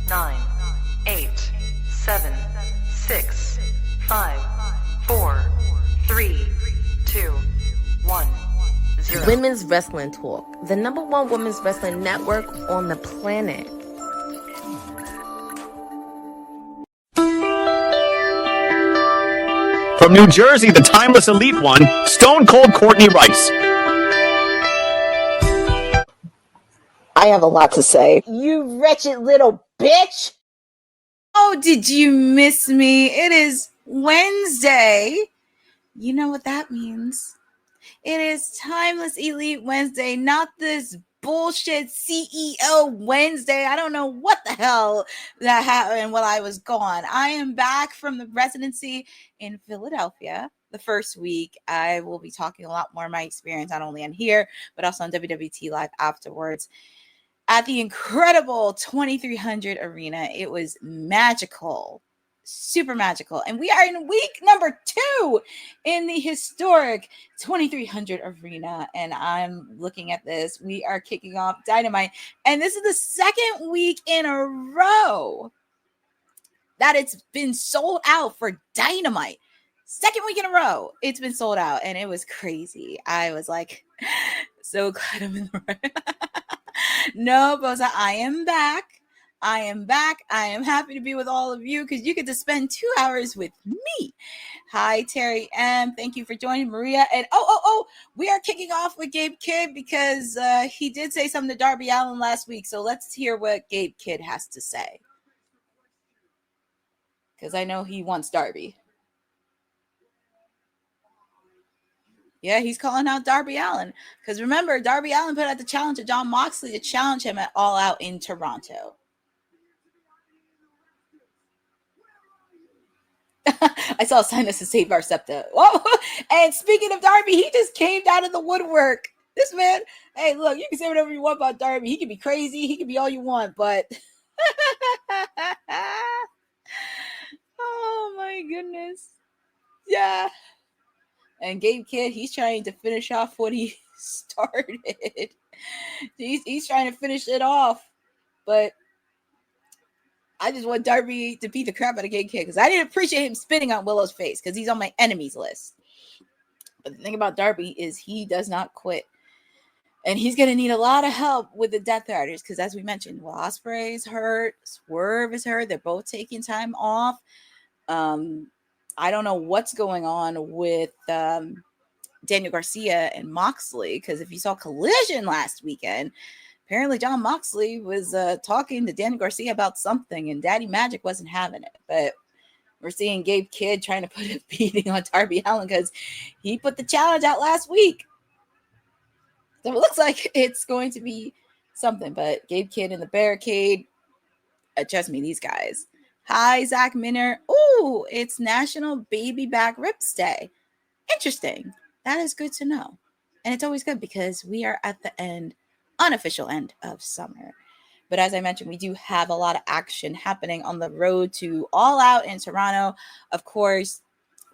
9, 8, 7, 6, 5, 4, 3, 2, 1, 0. Women's Wrestling Talk, the #1 women's wrestling network on the planet. From New Jersey, the timeless elite one, Stone Cold Courtney Rice. I have a lot to say. You wretched little bitch! Oh, did you miss me? It is Wednesday. You know what that means. It is Timeless Elite Wednesday, not this bullshit CEO Wednesday. I don't know what the hell that happened while I was gone. I am back from the residency in Philadelphia. The first week, I will be talking a lot more of my experience, not only on here, but also on WWT Live afterwards. At the incredible 2300 arena, it was magical, super magical. And we are in week number 2 in the historic 2300 arena. And I'm looking at this. We are kicking off Dynamite. And this is the second week in a row that it's been sold out for Dynamite. Second week in a row, it's been sold out. And it was crazy. I was like, so glad I'm in the right. No, Boza, I am back. I am happy to be with all of you because you get to spend 2 hours with me. Hi, Terry M. Thank you for joining, Maria. And we are kicking off with Gabe Kidd because he did say something to Darby Allin last week. So let's hear what Gabe Kidd has to say. Because I know he wants Darby. Yeah, he's calling out Darby Allin. Because remember, Darby Allin put out the challenge to Jon Moxley to challenge him at All Out in Toronto. I saw a sign that says Save Our Septa. Whoa. And speaking of Darby, he just came out of the woodwork. This man, hey, look, you can say whatever you want about Darby. He can be crazy. He can be all you want, but oh my goodness. Yeah. And Gabe Kidd, he's trying to finish off what he started. He's trying to finish it off. But I just want Darby to beat the crap out of Gabe Kidd because I didn't appreciate him spitting on Willow's face because he's on my enemies list. But the thing about Darby is he does not quit. And he's going to need a lot of help with the Death Riders because as we mentioned, Ospreay is hurt. Swerve is hurt. They're both taking time off. I don't know what's going on with Daniel Garcia and Moxley because if you saw Collision last weekend, apparently Jon Moxley was talking to Daniel Garcia about something and Daddy Magic wasn't having it. But we're seeing Gabe Kidd trying to put a beating on Darby Allin because he put the challenge out last week. So it looks like it's going to be something. But Gabe Kidd in the barricade, trust me, these guys. Hi, Zach Minner. Oh, it's National Baby Back Ribs Day. Interesting. That is good to know. And it's always good because we are at the unofficial end of summer. But as I mentioned, we do have a lot of action happening on the road to All Out in Toronto. Of course,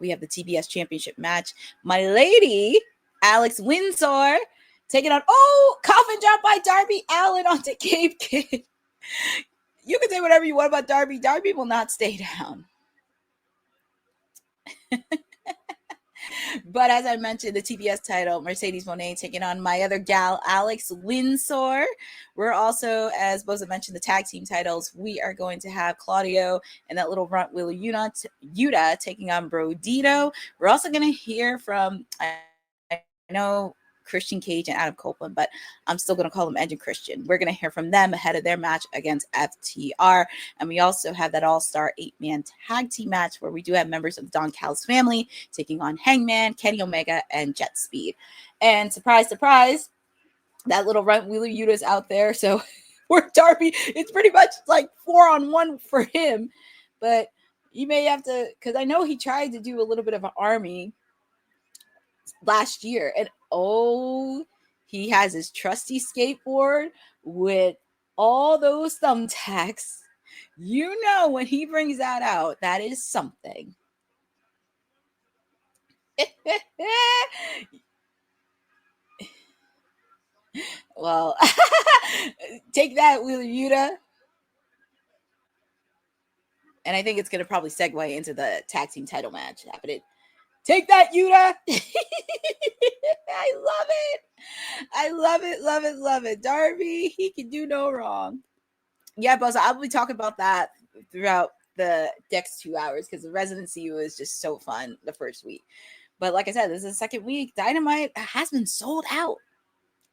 we have the TBS Championship match. My lady, Alex Windsor, taking on, coffin drop by Darby Allin onto Gabe Kidd. You can say whatever you want about Darby. Darby will not stay down. But as I mentioned, the TBS title, Mercedes Moné taking on my other gal, Alex Windsor. We're also, as Boza mentioned, the tag team titles. We are going to have Claudio and that little runt Wheeler Yuta taking on Brodito. We're also going to hear from, I know, Christian Cage and Adam Copeland, but I'm still going to call them Edge and Christian. We're going to hear from them ahead of their match against FTR. And we also have that all-star 8-man tag team match where we do have members of the Don Callis family taking on Hangman, Kenny Omega, and Jet Speed. And surprise, surprise, that little runt Wheeler Yuta's out there. So for Darby, it's pretty much like 4-on-1 for him. But you may have to, because I know he tried to do a little bit of an army last year, and he has his trusty skateboard with all those thumbtacks. You know, when he brings that out, that is something. Well, take that, Wheeler Yuta. And I think it's going to probably segue into the tag team title match happening. Take that, Yuta. I love it. I love it, love it, love it. Darby, he can do no wrong. Yeah, Buzz, I'll be talking about that throughout the next 2 hours because the residency was just so fun the first week. But like I said, this is the second week. Dynamite has been sold out.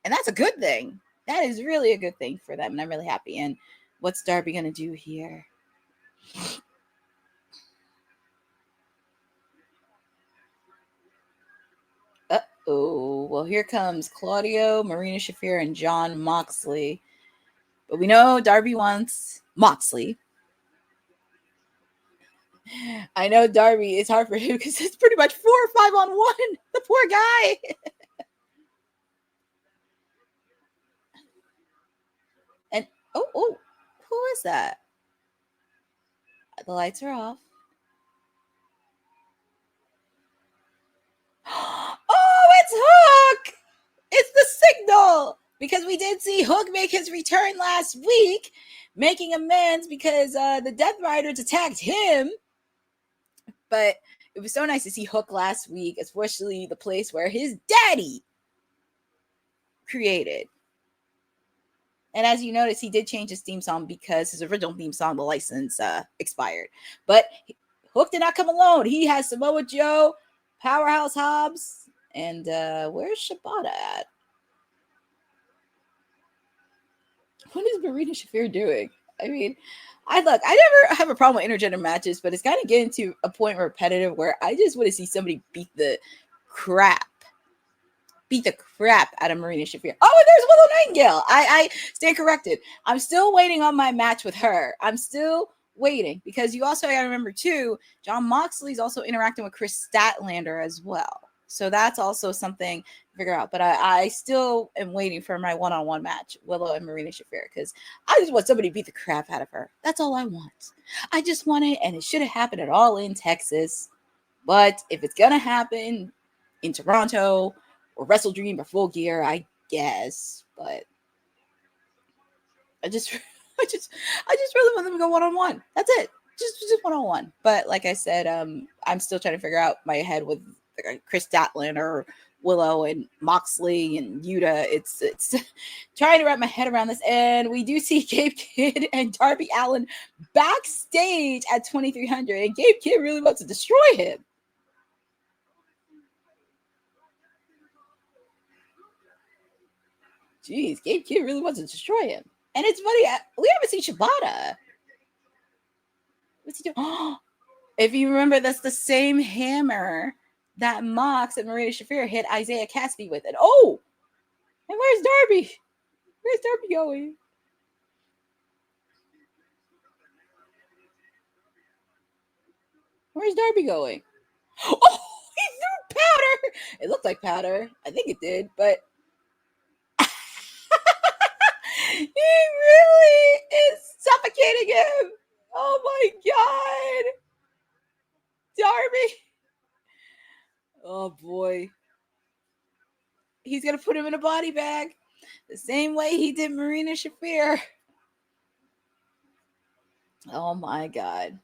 And that's a good thing. That is really a good thing for them. And I'm really happy. And what's Darby going to do here? Uh-oh. Well, here comes Claudio, Marina Shafir, and Jon Moxley. But we know Darby wants Moxley. I know Darby, it's hard for him because it's pretty much 4 or 5 on 1. The poor guy. And, oh, who is that? The lights are off. Oh, it's Hook! It's the signal! Because we did see Hook make his return last week, making amends because the Death Riders attacked him. But it was so nice to see Hook last week, especially the place where his daddy created. And as you notice, he did change his theme song because his original theme song, the license, expired. But Hook did not come alone. He has Samoa Joe, Powerhouse Hobbs, and where's Shibata at? What is Marina Shafir doing? I mean, I never have a problem with intergender matches, but it's kind of getting to a point repetitive where I just want to see somebody beat the crap out of Marina Shafir. Oh, and there's Willow Nightingale. I stand corrected. I'm still waiting on my match with her. I'm still waiting because you also got to remember too, Jon Moxley's also interacting with Chris Statlander as well. So that's also something to figure out. But I still am waiting for my one-on-one match, Willow and Marina Shafir, because I just want somebody to beat the crap out of her. That's all I want. I just want it, and it should have happened at All In Texas. But if it's going to happen in Toronto or Wrestle Dream or Full Gear, I guess. But I just really want them to go one-on-one. That's it. Just one-on-one. But like I said, I'm still trying to figure out my head with Chris Statlander, Willow, and Moxley and Yuta. It's trying to wrap my head around this. And we do see Gabe Kidd and Darby Allin backstage at 2300. And Gabe Kidd really wants to destroy him. Jeez, Gabe Kidd really wants to destroy him. And it's funny, we haven't seen Shibata. What's he doing? If you remember, that's the same hammer that Mox and Marina Shafir hit Isaiah Cassidy with. And and where's Darby? Where's Darby going? Where's Darby going? Oh, he threw powder. It looked like powder. I think it did, but he really is suffocating him. Oh my God. Darby. Oh boy. He's going to put him in a body bag the same way he did Marina Shafir. Oh my God.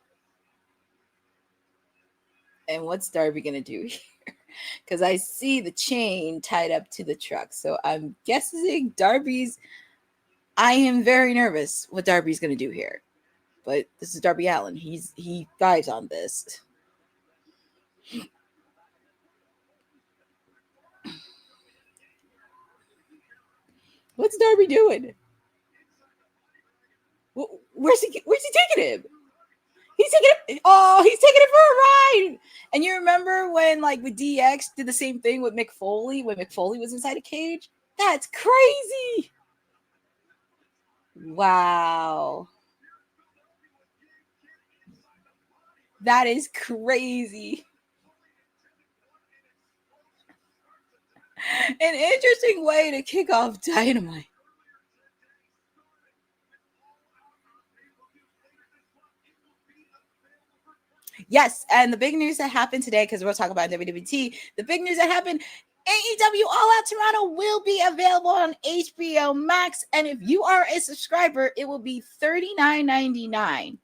And what's Darby going to do here? Because I see the chain tied up to the truck. So I'm guessing I am very nervous what Darby's going to do here. But this is Darby Allin. He thrives on this. What's Darby doing? Where's he taking him? He's taking it for a ride. And you remember when, like, with DX did the same thing with Mick Foley when Mick Foley was inside a cage? That's crazy. Wow. That is crazy. An interesting way to kick off Dynamite. Yes, and the big news that happened today, because we'll talk about WWT, the big news that happened, AEW All Out Toronto will be available on HBO Max, and if you are a subscriber, it will be $39.99.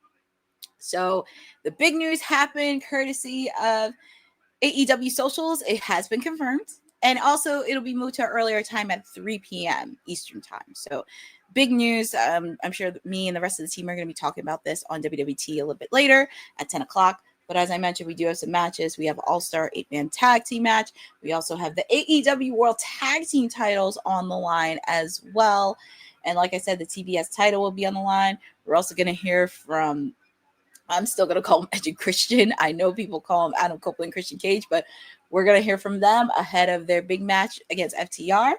So the big news happened courtesy of AEW socials. It has been confirmed. And also it'll be moved to an earlier time at 3 p.m. Eastern time. So big news. I'm sure that me and the rest of the team are going to be talking about this on WWT a little bit later at 10 o'clock. But as I mentioned, we do have some matches. We have All-Star 8-man tag team match. We also have the AEW World Tag Team titles on the line as well. And like I said, the TBS title will be on the line. We're also going to hear from, I'm still going to call him Edge and Christian. I know people call him Adam Copeland and Christian Cage, but we're going to hear from them ahead of their big match against FTR.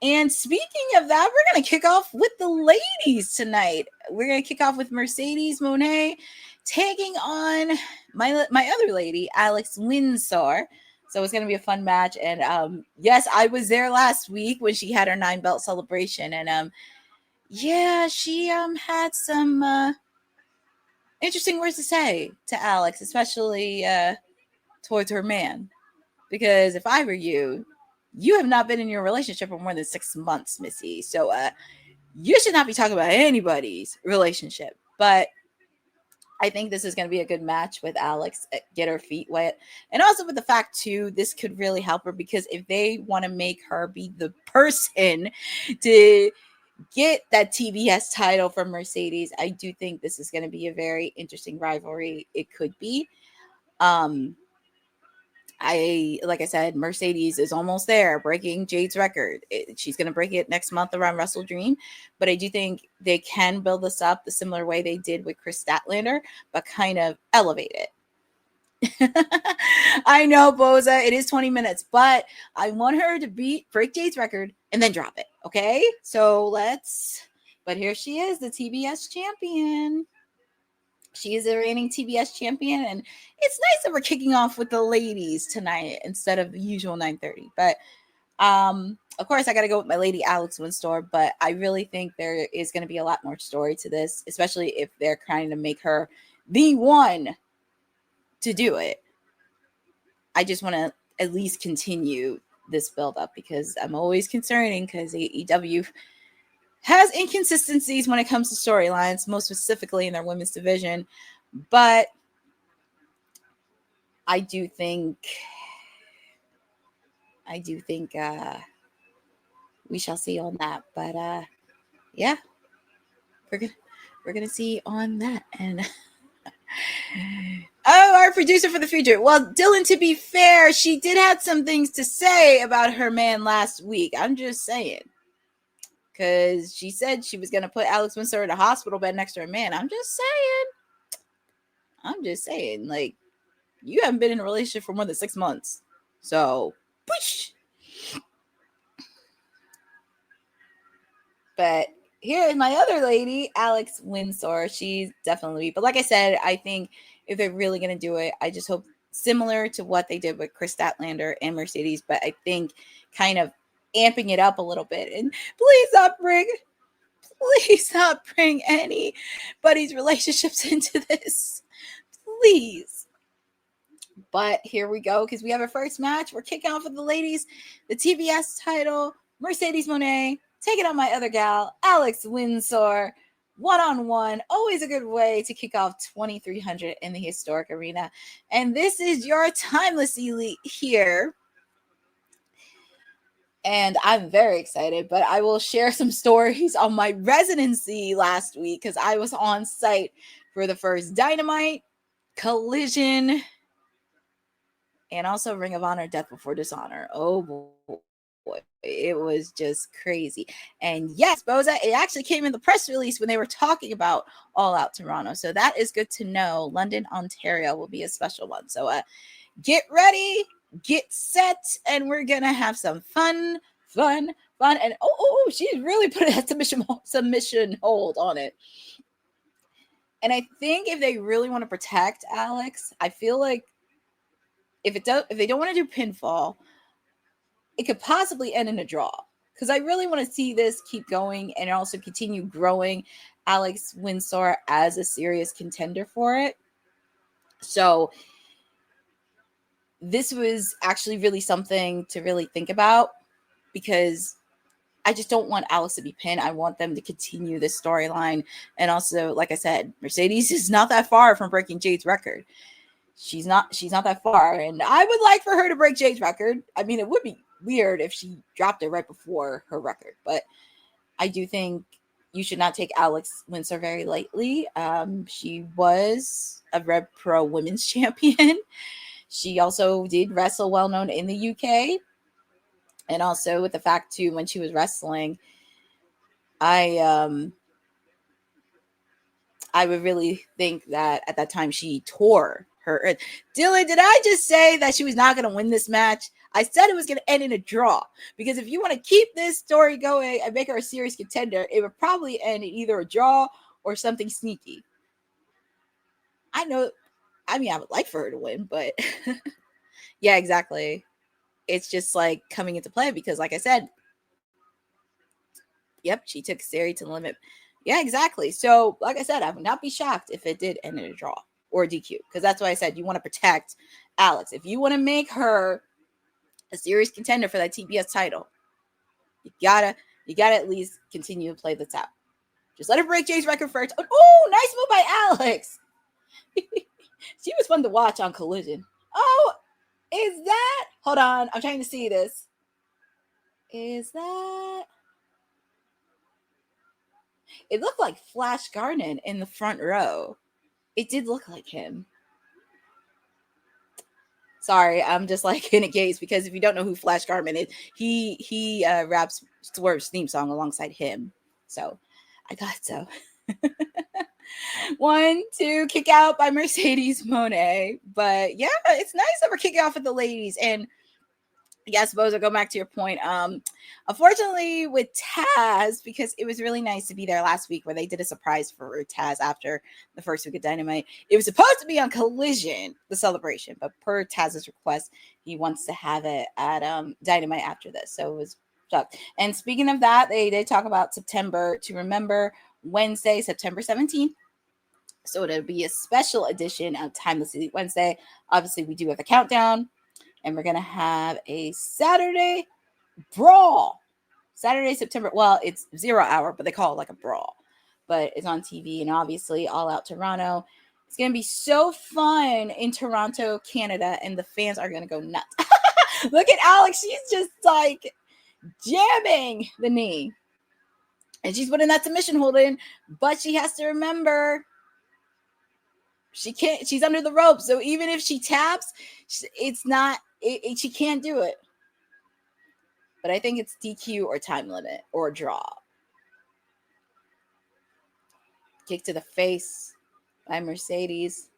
And speaking of that, we're going to kick off with the ladies tonight. We're going to kick off with Mercedes Moné taking on my other lady, Alex Windsor. So it's going to be a fun match. And yes, I was there last week when she had her 9-belt celebration. And yeah, she had some interesting words to say to Alex, especially towards her man. Because if I were you, you have not been in your relationship for more than 6 months, Missy. So you should not be talking about anybody's relationship. But I think this is going to be a good match with Alex, get her feet wet. And also with the fact, too, this could really help her because if they want to make her be the person to get that TBS title from Mercedes, I do think this is going to be a very interesting rivalry. It could be. Like I said, Mercedes is almost there, breaking Jade's record. She's going to break it next month around Wrestle Dream. But I do think they can build this up the similar way they did with Chris Statlander, but kind of elevate it. I know, Boza, it is 20 minutes, but I want her to break Jade's record and then drop it. Okay, but here she is, the TBS champion. She is the reigning TBS champion, and it's nice that we're kicking off with the ladies tonight instead of the usual 9:30. But of course, I got to go with my lady Alex Windsor, but I really think there is going to be a lot more story to this, especially if they're trying to make her the one to do it. I just want to at least continue this build up because I'm always concerning because AEW has inconsistencies when it comes to storylines, most specifically in their women's division. But I do think we shall see on that. But yeah, we're gonna see on that. And our producer for the future. Well, Dylan, to be fair, she did have some things to say about her man last week. I'm just saying. Because she said she was going to put Alex Windsor in a hospital bed next to her man. I'm just saying. Like, you haven't been in a relationship for more than 6 months. So, push. But here is my other lady, Alex Windsor. She's definitely, but like I said, I think if they're really going to do it, I just hope similar to what they did with Chris Statlander and Mercedes, but I think kind of amping it up a little bit. And please not bring anybody's relationships into this, please. But here we go, because we have our first match. We're kicking off with the ladies, the TBS title, Mercedes Moné taking on my other gal, Alex Windsor, one-on-one. Always a good way to kick off 2300 in the historic arena. And this is your Timeless Elite here. And I'm very excited, but I will share some stories on my residency last week because I was on site for the first Dynamite, Collision, and also Ring of Honor, Death Before Dishonor. Oh boy, it was just crazy. And yes, Boza, it actually came in the press release when they were talking about All Out Toronto. So that is good to know. London, Ontario will be a special one. So get ready. Get set, and we're gonna have some fun. And she's really put a submission hold on it. And I think if they really want to protect Alex, I feel like if they don't want to do pinfall, it could possibly end in a draw. Because I really want to see this keep going and also continue growing Alex Windsor as a serious contender for it. So this was actually really something to really think about because I just don't want Alex to be pinned. I want them to continue this storyline. And also, like I said, Mercedes is not that far from breaking Jade's record. She's not that far. And I would like for her to break Jade's record. I mean, it would be weird if she dropped it right before her record. But I do think you should not take Alex Windsor very lightly. She was a Rev Pro Women's Champion. She also did wrestle well known in the UK. And also with the fact too, when she was wrestling, I would really think that at that time she tore her. Dylan, did I just say that she was not going to win this match? I said it was going to end in a draw, because if you want to keep this story going and make her a serious contender, it would probably end in either a draw or something sneaky. I know. I mean, I would like for her to win, but yeah, exactly. It's just like coming into play because, like I said, yep, she took Sari to the limit. Yeah, exactly. So, like I said, I would not be shocked if it did end in a draw or a DQ, because that's why I said you want to protect Alex. If you want to make her a serious contender for that TBS title, you gotta at least continue to play this out. Just let her break Jay's record first. Oh, nice move by Alex. She was fun to watch on Collision. Oh, is that? Hold on, I'm trying to see this. Is that? It looked like Flash Garden in the front row. It did look like him. Sorry, I'm just like in a gaze, because if you don't know who Flash Garden is, he raps Swerve's theme song alongside him. So I thought so. 1, 2, kick out by Mercedes Moné. But yeah, it's nice that we're kicking off with the ladies. And yeah, I suppose I'll go back to your point. Unfortunately with Taz, because it was really nice to be there last week where they did a surprise for Taz after the first week of Dynamite. It was supposed to be on Collision, the celebration, but per Taz's request, he wants to have it at Dynamite after this. So it was stuck. And speaking of that, they talk about September to remember, Wednesday, September 17th. So it'll be a special edition of Timeless Elite Wednesday. Obviously, we do have a countdown. And we're going to have a Saturday brawl. Saturday, September. Well, it's 0 hour, but they call it like a brawl. But it's on TV, and obviously All Out Toronto. It's going to be so fun in Toronto, Canada, and the fans are going to go nuts. Look at Alex. She's just like jamming the knee. And she's putting that submission hold in, but she has to remember she can't. She's under the rope. So even if she taps, it's not. She can't do it. But I think it's DQ or time limit or draw. Kick to the face by Mercedes.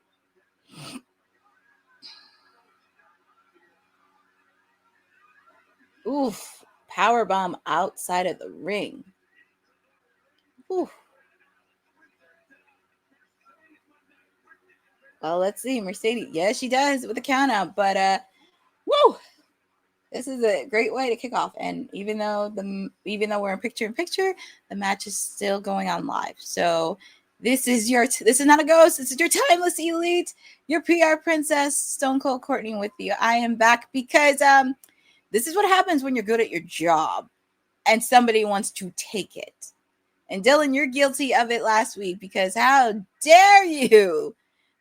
Oof. Powerbomb outside of the ring. Oof. Well, let's see. Mercedes. Yeah, she does with the count out. But woo! This is a great way to kick off. And even though we're in picture, the match is still going on live. So this is not a ghost. This is your Timeless Elite, your PR princess, Stone Cold Courtney with you. I am back because this is what happens when you're good at your job and somebody wants to take it. And Dylan, you're guilty of it last week, because how dare you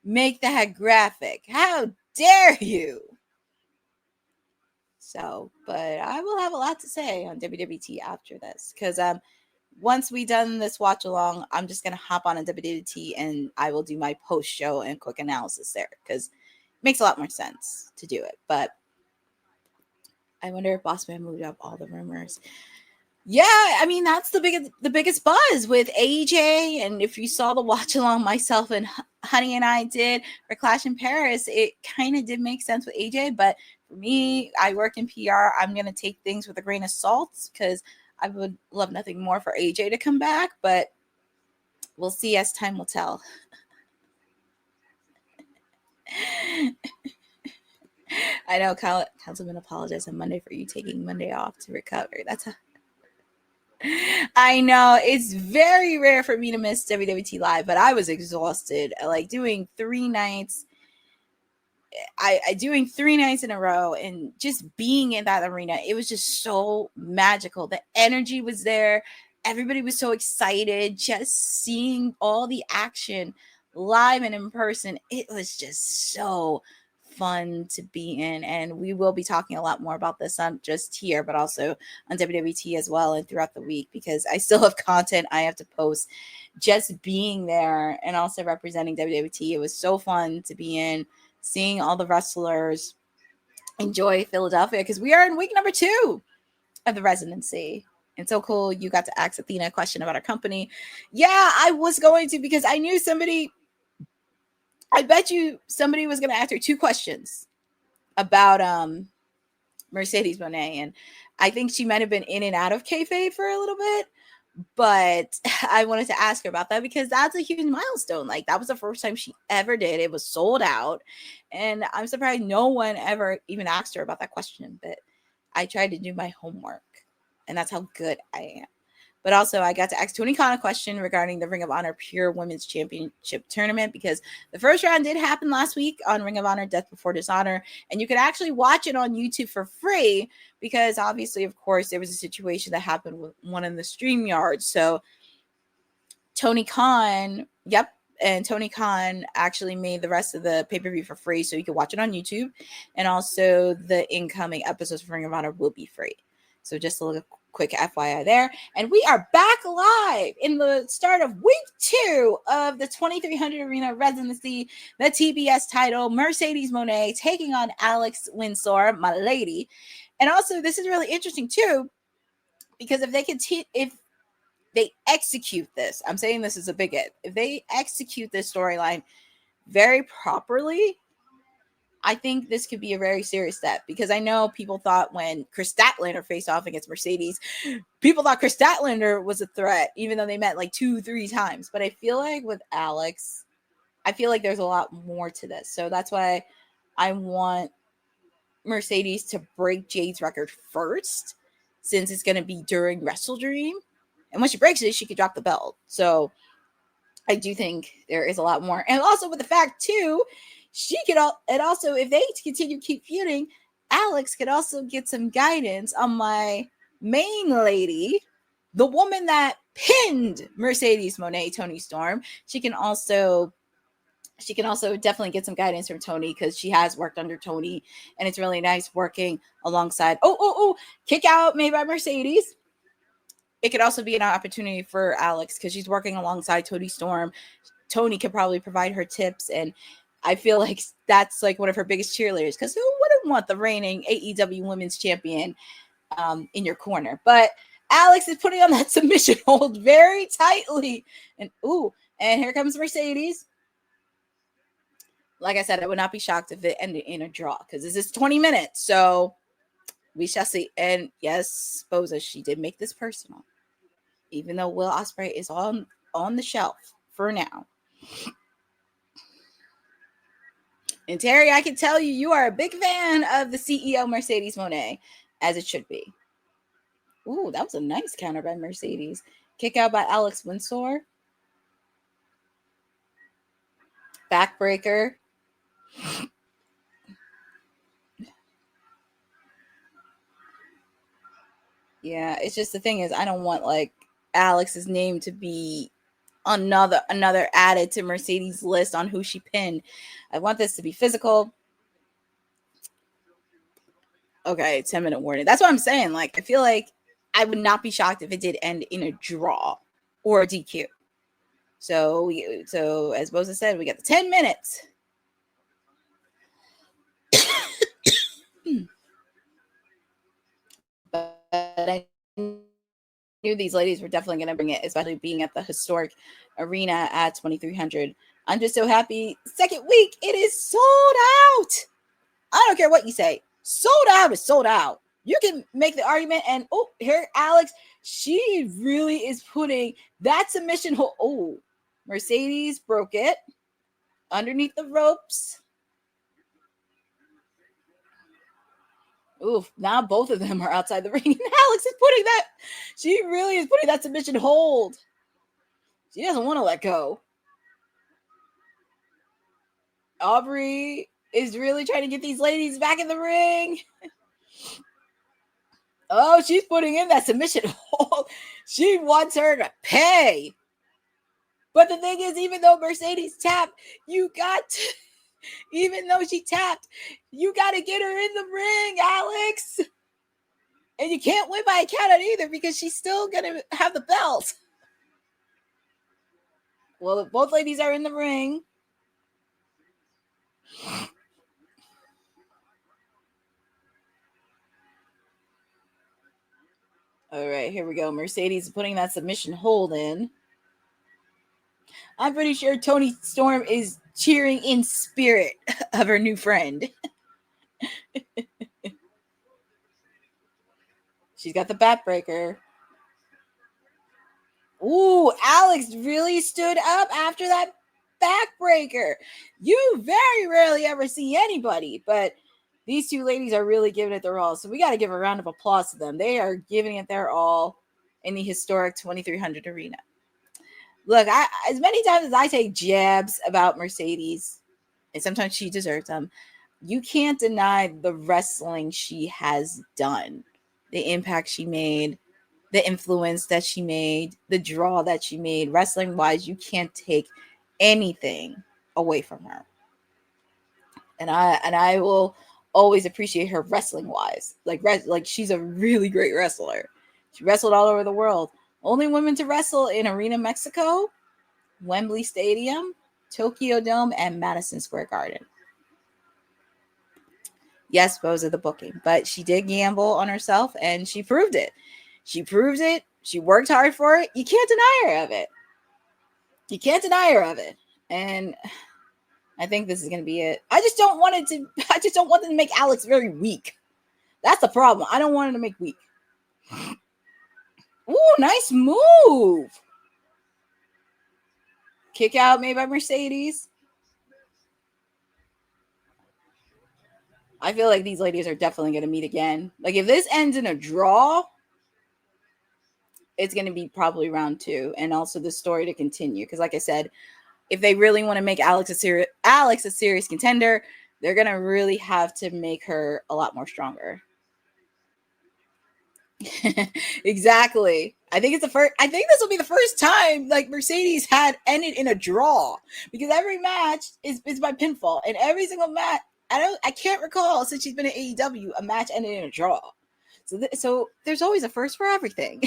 make that graphic? How dare you? So, but I will have a lot to say on WWT after this, because once we done this watch along, I'm just gonna hop on a WWT and I will do my post show and quick analysis there, because it makes a lot more sense to do it. But I wonder if Boss Man moved up all the rumors. Yeah, I mean, that's the biggest buzz with AJ. And if you saw the watch along myself and Honey and I did for Clash in Paris, it kind of did make sense with AJ. But for me, I work in PR. I'm going to take things with a grain of salt, because I would love nothing more for AJ to come back. But we'll see as time will tell. I know Councilman apologized on Monday for you taking Monday off to recover. I know it's very rare for me to miss WWT live, but I was exhausted. Like doing 3 nights I doing 3 nights in a row and just being in that arena, it was just so magical. The energy was there. Everybody was so excited. Just seeing all the action live and in person, it was just so fun to be in. And we will be talking a lot more about this, not just here, but also on WWT as well and throughout the week, because I still have content I have to post. Just being there and also representing WWT, it was so fun to be in, seeing all the wrestlers enjoy Philadelphia, because we are in week number 2 of the residency. And so cool you got to ask Athena a question about our company. Yeah, I was going to, because I knew I bet you somebody was going to ask her 2 questions about Mercedes Moné, and I think she might have been in and out of kayfabe for a little bit, but I wanted to ask her about that because that's a huge milestone. Like, that was the first time she ever did. It was sold out, and I'm surprised no one ever even asked her about that question, but I tried to do my homework, and that's how good I am. But also, I got to ask Tony Khan a question regarding the Ring of Honor Pure Women's Championship Tournament, because the first round did happen last week on Ring of Honor Death Before Dishonor, and you could actually watch it on YouTube for free, because obviously, of course, there was a situation that happened with one in the StreamYard. So Tony Khan, and Tony Khan actually made the rest of the pay-per-view for free, so you can watch it on YouTube, and also the incoming episodes of Ring of Honor will be free. So just a little quick FYI there. And we are back live in the start of week 2 of the 2300 Arena Residency, the TBS title, Mercedes Moné taking on Alex Windsor, my lady. And also, this is really interesting too, because if they execute this, I'm saying this is a big if they execute this storyline very properly, I think this could be a very serious step, because I know people thought when Chris Statlander faced off against Mercedes, people thought Chris Statlander was a threat, even though they met like 2-3 times. But I feel like with Alex, I feel like there's a lot more to this. So that's why I want Mercedes to break Jade's record first, since it's going to be during Wrestle Dream. And when she breaks it, she could drop the belt. So I do think there is a lot more. And also with the fact, too, and also if they continue to keep feuding, Alex could also get some guidance on my main lady, the woman that pinned Mercedes Moné, Toni Storm. She can also definitely get some guidance from Toni, because she has worked under Toni, and it's really nice working alongside. Kick out made by Mercedes. It could also be an opportunity for Alex, because she's working alongside Toni Storm. Toni could probably provide her tips, and I feel like that's like one of her biggest cheerleaders, because who wouldn't want the reigning AEW Women's Champion in your corner? But Alex is putting on that submission hold very tightly, and here comes Mercedes. Like I said, I would not be shocked if it ended in a draw, because this is 20 minutes, so we shall see. And yes, Boza, she did make this personal, even though Will Ospreay is on the shelf for now. And Terry, I can tell you are a big fan of the CEO Mercedes Moné, as it should be. Ooh, that was a nice counter by Mercedes. Kick out by Alex Windsor. Backbreaker. Yeah, it's just the thing is, I don't want like Alex's name to be another added to Mercedes' list on who she pinned. I want this to be physical. Okay, 10-minute warning. That's what I'm saying. Like, I feel like I would not be shocked if it did end in a draw or a DQ. So as Boza said, we got the 10 minutes. But I knew these ladies were definitely going to bring it, especially being at the historic arena at 2300. I'm just so happy. Second week, it is sold out. I don't care what you say. Sold out is sold out. You can make the argument, and here Alex, she really is putting that submission hold. Oh, Mercedes broke it underneath the ropes. Oof, now both of them are outside the ring. And Alex is putting that, she really is putting that submission hold. She doesn't want to let go. Aubrey is really trying to get these ladies back in the ring. Oh, she's putting in that submission hold. She wants her to pay. But the thing is, even though Mercedes tapped, even though she tapped, you got to get her in the ring, Alex. And you can't win by a count out either because she's still going to have the belt. Well, both ladies are in the ring. All right, here we go. Mercedes putting that submission hold in. I'm pretty sure Toni Storm is cheering in spirit of her new friend. She's got the backbreaker. Ooh, Alex really stood up after that backbreaker. You very rarely ever see anybody, but these two ladies are really giving it their all. So we got to give a round of applause to them. They are giving it their all in the historic 2300 arena. Look, as many times as I take jabs about Mercedes, and sometimes she deserves them, you can't deny the wrestling she has done, the impact she made, the influence that she made, the draw that she made. Wrestling-wise, you can't take anything away from her. And I will always appreciate her wrestling-wise. Like she's a really great wrestler. She wrestled all over the world. Only women to wrestle in Arena Mexico, Wembley Stadium, Tokyo Dome, and Madison Square Garden. Yes, those are the booking. But she did gamble on herself, and she proved it. She proved it. She worked hard for it. You can't deny her of it. You can't deny her of it. And I think this is going to be it. I just don't want them to make Alex very weak. That's the problem. I don't want her to make weak. Ooh, nice move. Kick out made by Mercedes. I feel like these ladies are definitely going to meet again. Like if this ends in a draw, it's going to be probably round 2, and also the story to continue. Because like I said, if they really want to make Alex a serious contender, they're going to really have to make her a lot more stronger. Exactly. I think this will be the first time like Mercedes had ended in a draw, because every match is by pinfall, and every single match I can't recall since she's been in AEW a match ended in a draw. So there's always a first for everything.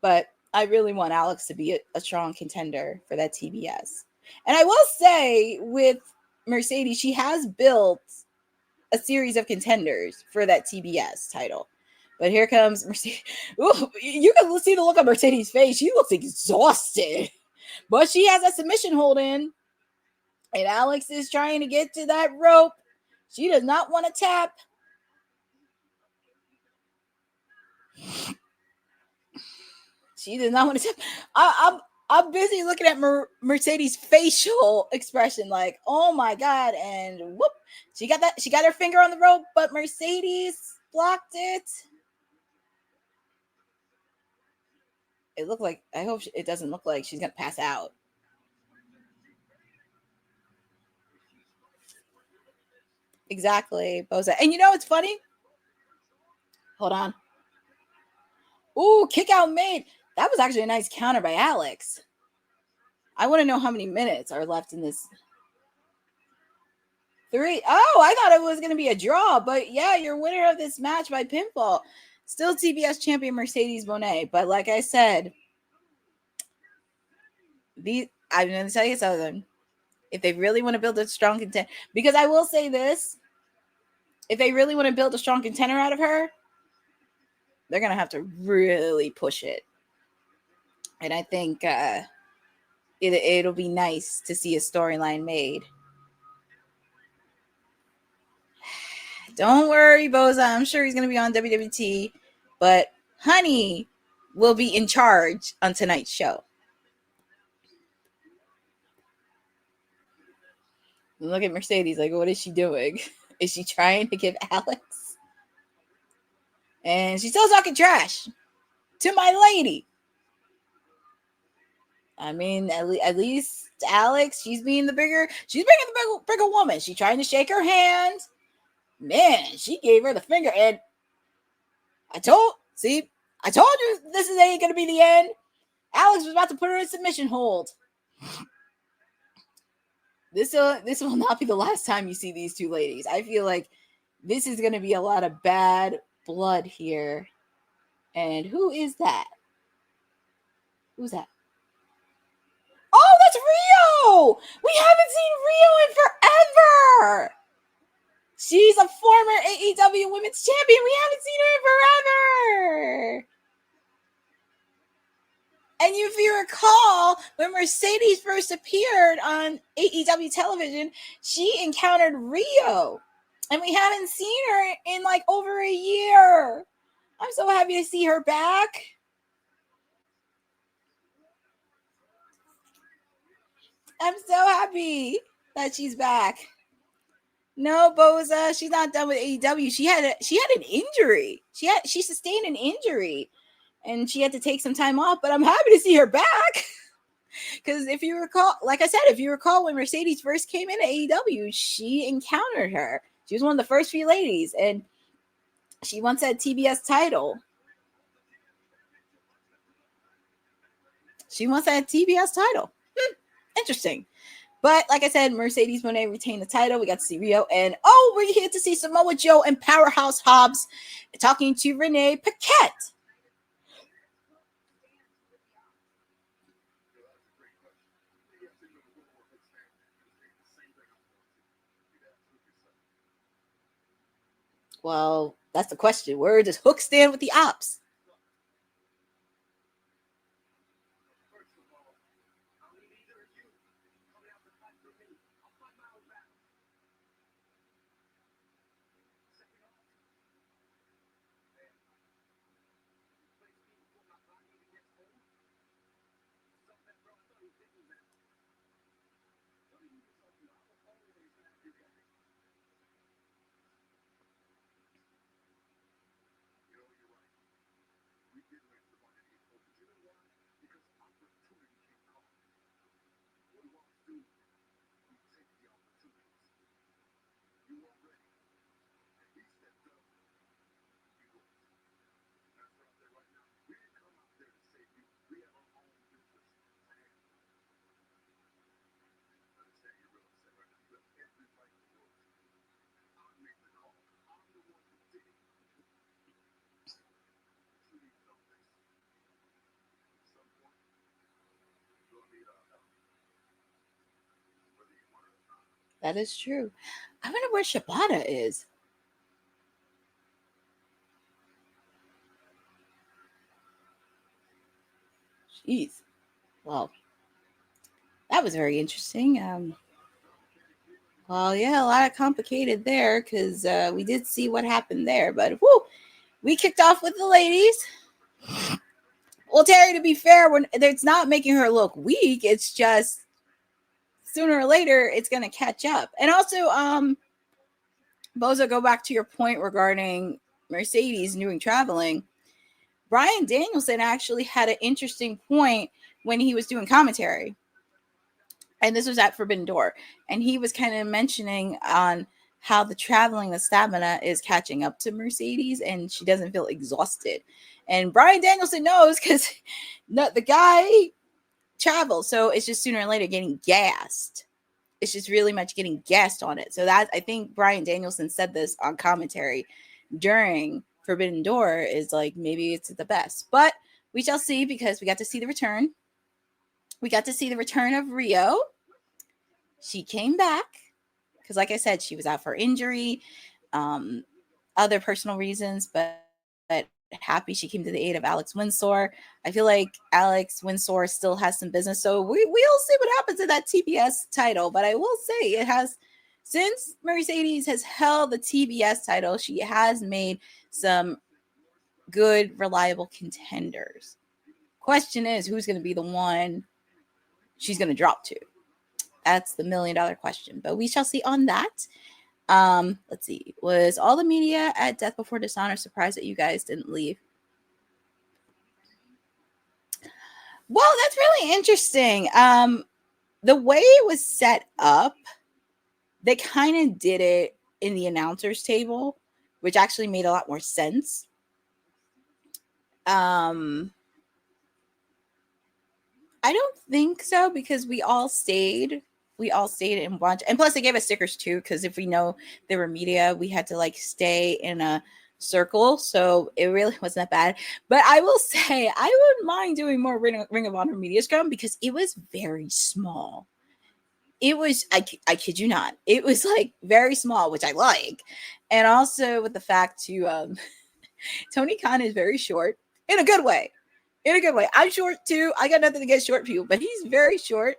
But I really want Alex to be a strong contender for that TBS. And I will say with Mercedes, she has built a series of contenders for that TBS title. But here comes Mercedes. Ooh, you can see the look on Mercedes' face. She looks exhausted. But she has a submission hold in. And Alex is trying to get to that rope. She does not want to tap. She does not want to tap. I'm busy looking at Mercedes' facial expression, like, oh my God. And whoop. She got her finger on the rope, but Mercedes blocked it. It looked like, I hope it doesn't look like she's going to pass out. Exactly, Boza. And you know what's funny? Hold on. Ooh, kick out made. That was actually a nice counter by Alex. I want to know how many minutes are left in this. 3. Oh, I thought it was going to be a draw. But yeah, you're winner of this match by pinfall. Still TBS champion Mercedes Moné. But like I said, I'm going to tell you something. If they really want to build a strong contender, because I will say this, if they really want to build a strong contender out of her, they're going to have to really push it. And I think it'll be nice to see a storyline made. Don't worry, Boza. I'm sure he's going to be on WWT, but Honey will be in charge on tonight's show. Look at Mercedes. Like, what is she doing? Is she trying to give Alex? And she's still talking trash to my lady. I mean, at least Alex, she's being the bigger woman. She's trying to shake her hand. Man, she gave her the finger, and I told you this ain't gonna be the end. Alex was about to put her in submission hold. This will not be the last time you see these two ladies. I feel like this is gonna be a lot of bad blood here. And who is that? Who's that? Oh, that's Rio! We haven't seen Rio in forever! She's a former AEW Women's Champion. We haven't seen her in forever! And if you recall, when Mercedes first appeared on AEW television, she encountered Rio. And we haven't seen her in like over a year. I'm so happy to see her back. I'm so happy that she's back. No, Boza, she's not done with AEW. She had an injury. She sustained an injury, and she had to take some time off. But I'm happy to see her back. Because if you recall, like I said, when Mercedes first came into AEW, she encountered her. She was one of the first few ladies, and she once had TBS title. Interesting. But like I said, Mercedes Moné retained the title. We got to see Rio. And we're here to see Samoa Joe and Powerhouse Hobbs talking to Renee Paquette. Well, that's the question. Where does Hook stand with the ops? That is true. I wonder where Shibata is. Jeez. Well, that was very interesting. Well, yeah, a lot of complicated there because we did see what happened there. But we kicked off with the ladies. Well, Terry, to be fair, it's not making her look weak. It's just sooner or later it's going to catch up. And also, Bozo, go back to your point regarding Mercedes doing traveling. Bryan Danielson actually had an interesting point when he was doing commentary. And this was at Forbidden Door. And he was kind of mentioning on how the traveling, the stamina is catching up to Mercedes and she doesn't feel exhausted. And Bryan Danielson knows because the guy travels. So it's just sooner or later getting gassed. It's just really much getting gassed on it. So that I think Bryan Danielson said this on commentary during Forbidden Door is like, maybe it's the best. But we shall see because we got to see the return. We got to see the return of Rio. She came back because, like I said, she was out for injury, other personal reasons, but happy she came to the aid of Alex Windsor. I feel like Alex Windsor still has some business, so we'll see what happens to that TBS title. But I will say it has, since Mercedes has held the TBS title, she has made some good, reliable contenders. Question is, who's going to be the one she's going to drop to? That's the $1 million question, but we shall see on that. Let's see. Was all the media at Death Before Dishonor surprised that you guys didn't leave? Well, that's really interesting. The way it was set up, they kind of did it in the announcers table, which actually made a lot more sense. I don't think so, because we all stayed and watched, and plus they gave us stickers too, because if we know there were media, we had to like stay in a circle, so it really wasn't that bad. But I will say, I wouldn't mind doing more Ring of Honor media scrum, because it was very small. It was, I kid you not, it was like very small, which I like. And also with the fact too, Tony Khan is very short in a good way. I'm short too. I got nothing against short people, but he's very short.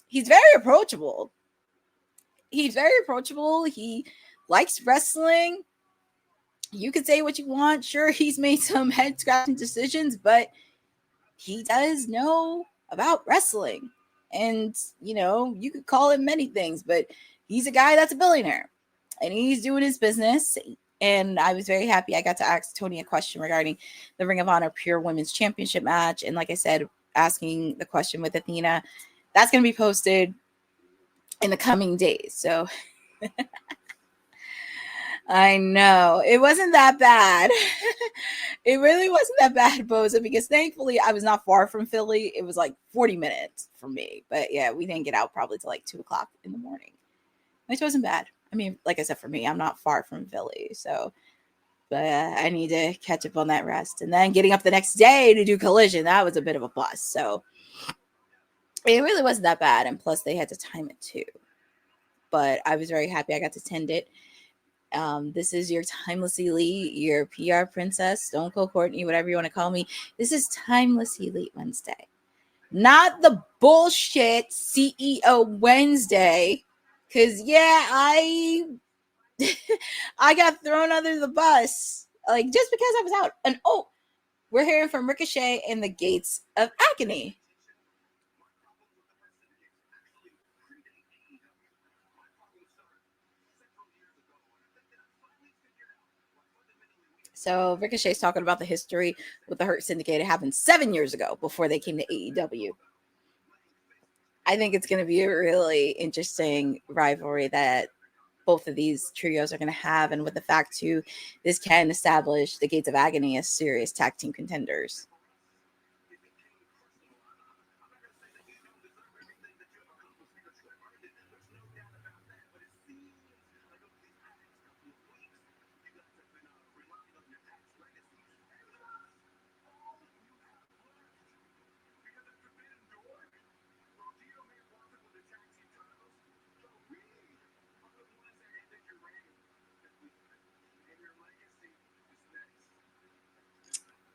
He's very approachable. He likes wrestling. You can say what you want. Sure, he's made some head scratching decisions, but he does know about wrestling. And, you know, you could call him many things, but he's a guy that's a billionaire and he's doing his business. And I was very happy I got to ask Tony a question regarding the Ring of Honor Pure Women's Championship match. And like I said, asking the question with Athena, that's going to be posted in the coming days. So I know it wasn't that bad. It really wasn't that bad, Boza, because thankfully I was not far from Philly. It was like 40 minutes for me. But yeah, we didn't get out probably till like 2 o'clock in the morning, which wasn't bad. I mean, like I said, for me, I'm not far from Philly. So, but I need to catch up on that rest. And then getting up the next day to do Collision, that was a bit of a bust. So it really wasn't that bad. And plus they had to time it too. But I was very happy I got to attend it. This is your Timeless Elite, your PR princess, Stone Cold Courtney, whatever you want to call me. This is Timeless Elite Wednesday, not the bullshit CEO Wednesday. Because yeah, I got thrown under the bus, like just because I was out. And oh, we're hearing from Ricochet in the Gates of Agony. So Ricochet's talking about the history with the Hurt Syndicate. It happened 7 years ago before they came to AEW. I think it's going to be a really interesting rivalry that both of these trios are going to have. And with the fact, too, this can establish the Gates of Agony as serious tag team contenders.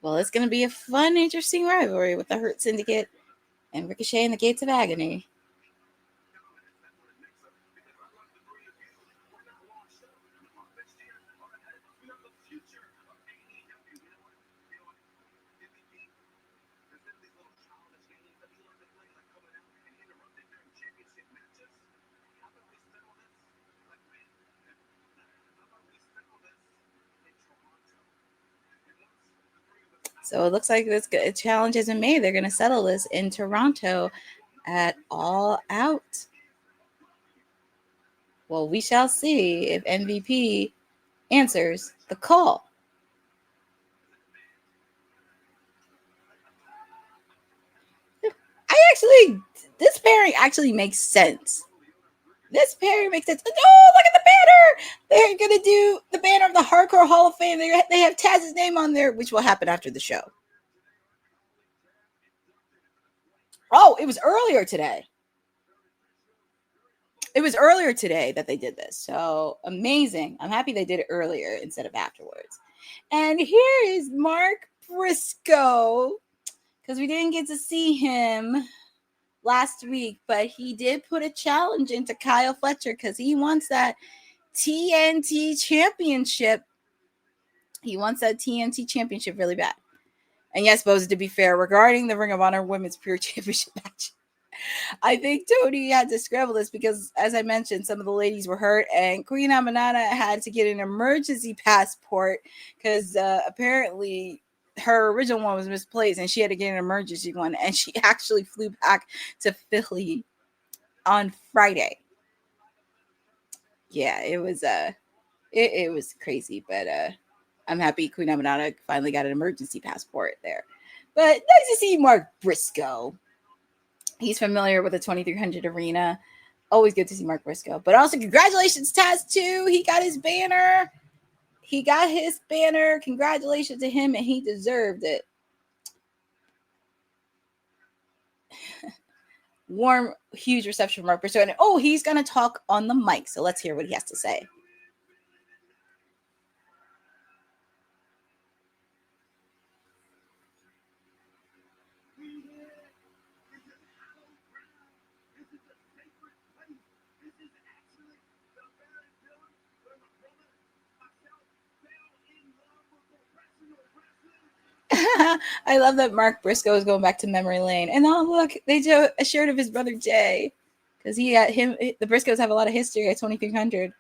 Well, it's going to be a fun, interesting rivalry with the Hurt Syndicate and Ricochet and the Gates of Agony. So it looks like this challenge isn't made. They're going to settle this in Toronto at All Out. Well, we shall see if MVP answers the call. This pairing actually makes sense. This pairing makes sense. Oh, look at the banner. They're going to do the banner of the Hardcore Hall of Fame. They have Taz's name on there, which will happen after the show. Oh, it was earlier today. It was earlier today that they did this. So amazing. I'm happy they did it earlier instead of afterwards. And here is Mark Briscoe, because we didn't get to see him last week, but he did put a challenge into Kyle Fletcher because he wants that TNT championship. He wants that TNT championship really bad. And yes, Boza, to be fair, regarding the Ring of Honor Women's Pure Championship match, I think Tony had to scramble this because, as I mentioned, some of the ladies were hurt, and Queen Amanada had to get an emergency passport because apparently her original one was misplaced and she had to get an emergency one, and she actually flew back to Philly on Friday. Yeah, it was it was crazy, but I'm happy Queen Amanada finally got an emergency passport there. But nice to see Mark Briscoe. He's familiar with the 2300 arena. Always good to see Mark Briscoe. But also congratulations, Taz, too. He got his banner. Congratulations to him, and he deserved it. Warm, huge reception from Mark Briscoe. And he's going to talk on the mic. So let's hear what he has to say. I love that Mark Briscoe is going back to memory lane. And look, they do a shirt of his brother Jay, because the Briscoes have a lot of history at 2300.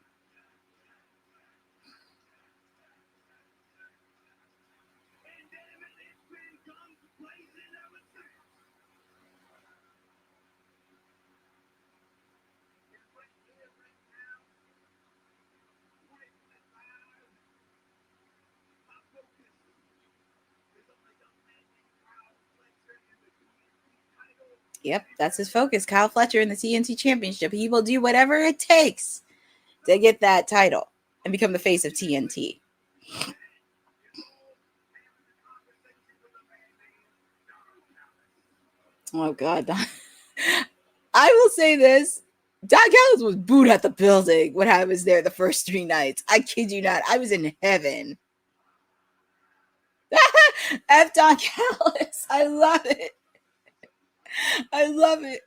Yep, that's his focus. Kyle Fletcher in the TNT Championship. He will do whatever it takes to get that title and become the face of TNT. Oh, God. I will say this. Don Callis was booed at the building when I was there the first 3 nights. I kid you not. I was in heaven. F Don Callis. I love it. I love it.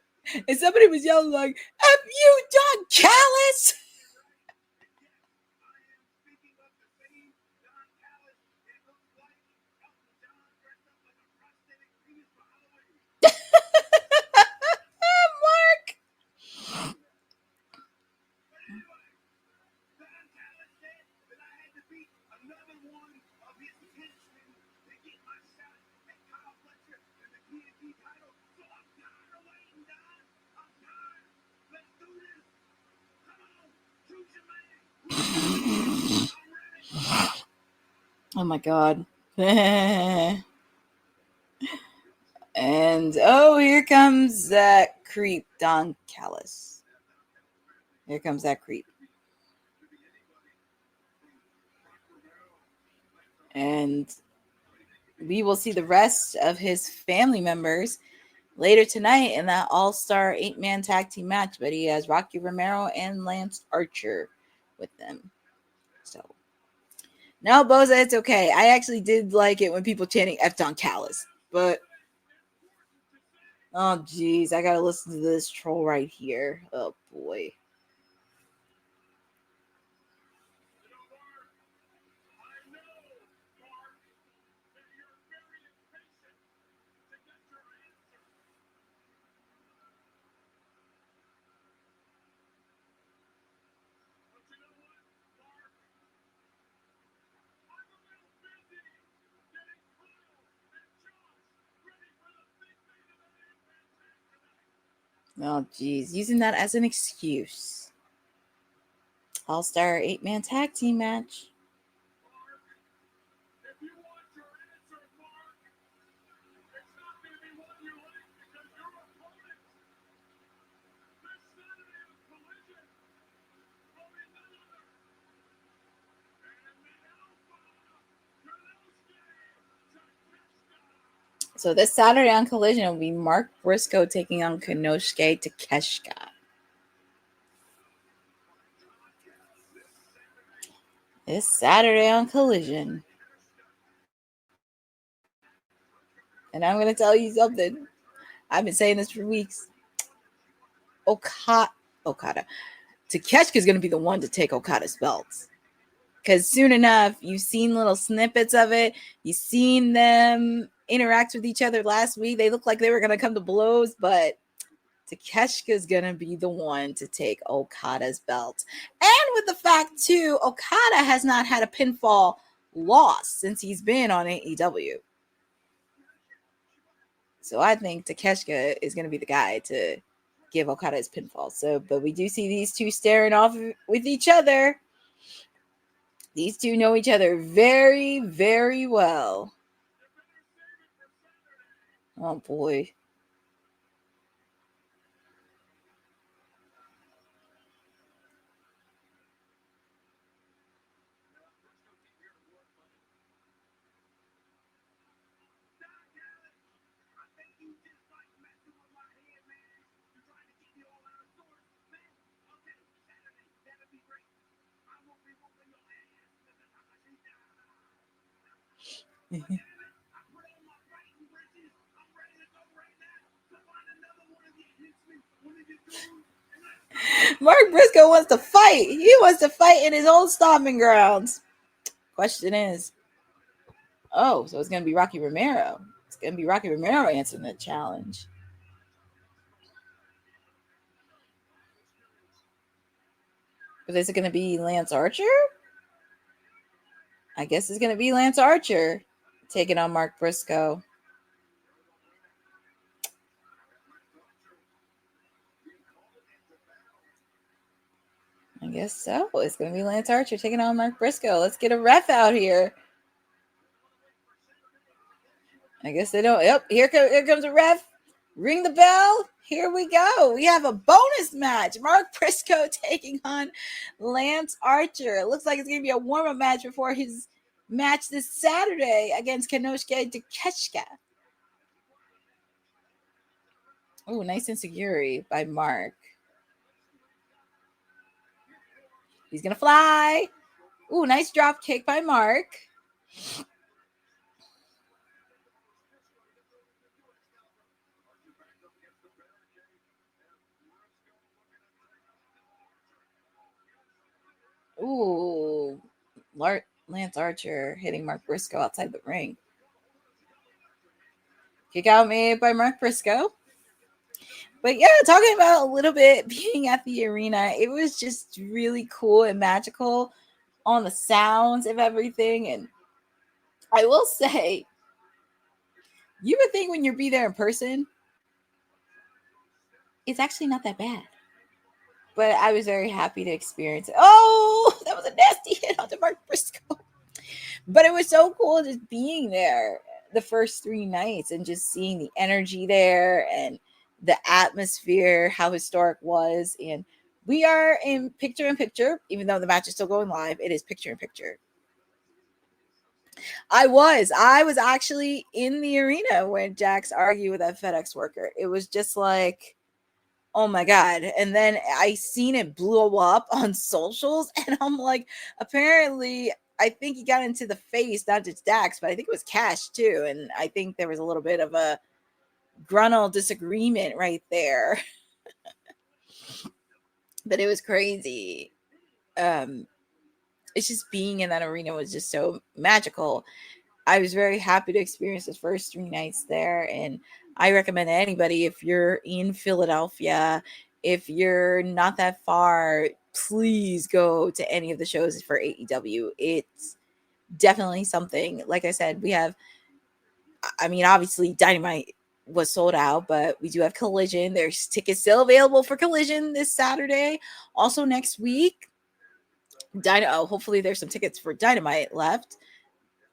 And somebody was yelling like, F you, Don Callis. Mark. Oh my God. And here comes that creep, Don Callis. Here comes that creep. And we will see the rest of his family members later tonight in that all-star 8-man tag team match. But he has Rocky Romero and Lance Archer with them. So, no, Boza, it's okay. I actually did like it when people chanting F Don Callis. But, oh, geez, I got to listen to this troll right here. Oh, boy. Oh, geez. Using that as an excuse. All-star 8-man tag team match. So this Saturday on Collision will be Mark Briscoe taking on Konosuke Takeshita. This Saturday on Collision. And I'm going to tell you something. I've been saying this for weeks. Okada. Takeshita is going to be the one to take Okada's belts. Because soon enough, you've seen little snippets of it. You've seen them interact with each other last week. They looked like they were going to come to blows, but Takeshita is going to be the one to take Okada's belt. And with the fact, too, Okada has not had a pinfall loss since he's been on AEW. So I think Takeshita is going to be the guy to give Okada his pinfall. So, but we do see these two staring off with each other. These two know each other very, very well. Oh boy. Mark Briscoe wants to fight. He wants to fight in his old stomping grounds. Question is, oh, so it's going to be Rocky Romero. It's going to be Rocky Romero answering the challenge. But is it going to be Lance Archer? I guess it's going to be Lance Archer taking on Mark Briscoe. I guess so. It's going to be Lance Archer taking on Mark Briscoe. Let's get a ref out here. I guess they don't. Yep, here comes a ref. Ring the bell. Here we go. We have a bonus match. Mark Briscoe taking on Lance Archer. It looks like it's going to be a warm-up match before his match this Saturday against Konosuke Takeshita. Oh, nice insecurity by Mark. He's going to fly. Ooh, nice drop kick by Mark. Ooh, Lance Archer hitting Mark Briscoe outside the ring. Kick out made by Mark Briscoe. But yeah, talking about a little bit being at the arena, it was just really cool and magical on the sounds of everything. And I will say, you would think when you be there in person, it's actually not that bad. But I was very happy to experience it. Oh, that was a nasty hit onto Mark Briscoe. But it was so cool just being there the first 3 nights and just seeing the energy there and the atmosphere, how historic was. And we are in picture, even though the match is still going live, it is picture-in-picture. I was actually in the arena when Jax argued with that FedEx worker. It was just like, oh my God. And then I seen it blow up on socials and I'm like, apparently I think he got into the face, not just Dax, but I think it was Cash too. And I think there was a little bit of a gruntle disagreement right there. But it was crazy. It's just being in that arena was just so magical. I was very happy to experience the first 3 nights there. And I recommend anybody, if you're in Philadelphia, if you're not that far, please go to any of the shows for AEW. It's definitely something. Like I said, we have, I mean, obviously Dynamite was sold out, but we do have Collision. There's tickets still available for Collision this Saturday. Also next week, hopefully there's some tickets for Dynamite left.